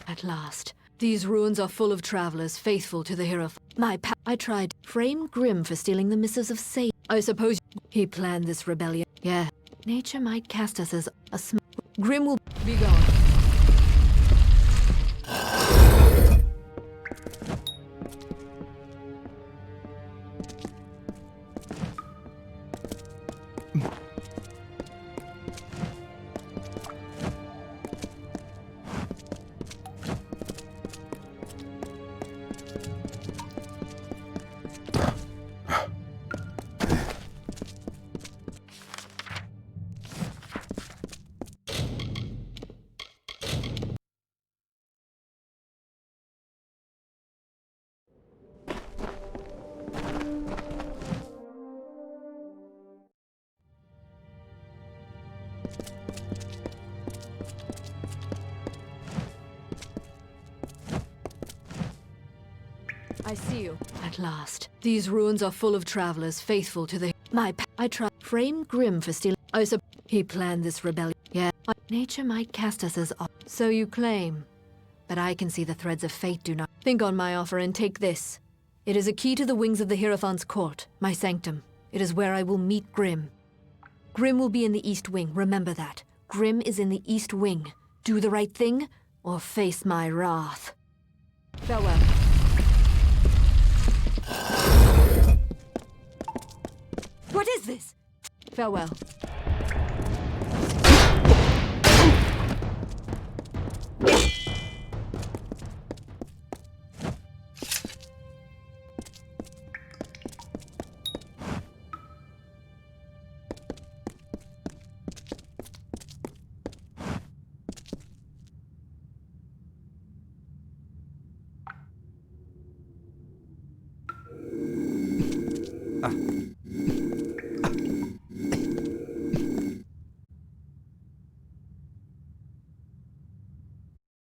At last. These ruins are full of travelers faithful to the hero. I tried. Frame Grim for stealing the missives of Satan. I suppose he planned this rebellion. Yeah. Nature might cast us as a Grim will be gone. I see you. At last. These ruins are full of travelers faithful to the I tried. Frame Grim for stealing. I suppose he planned this rebellion. Yeah. Nature might cast us as so you claim. But I can see the threads of fate do not. Think on my offer and take this. It is a key to the wings of the Hierophant's court, my sanctum. It is where I will meet Grim. Grim will be in the East Wing, remember that. Grim is in the East Wing. Do the right thing, or face my wrath. Farewell. What is this? Farewell.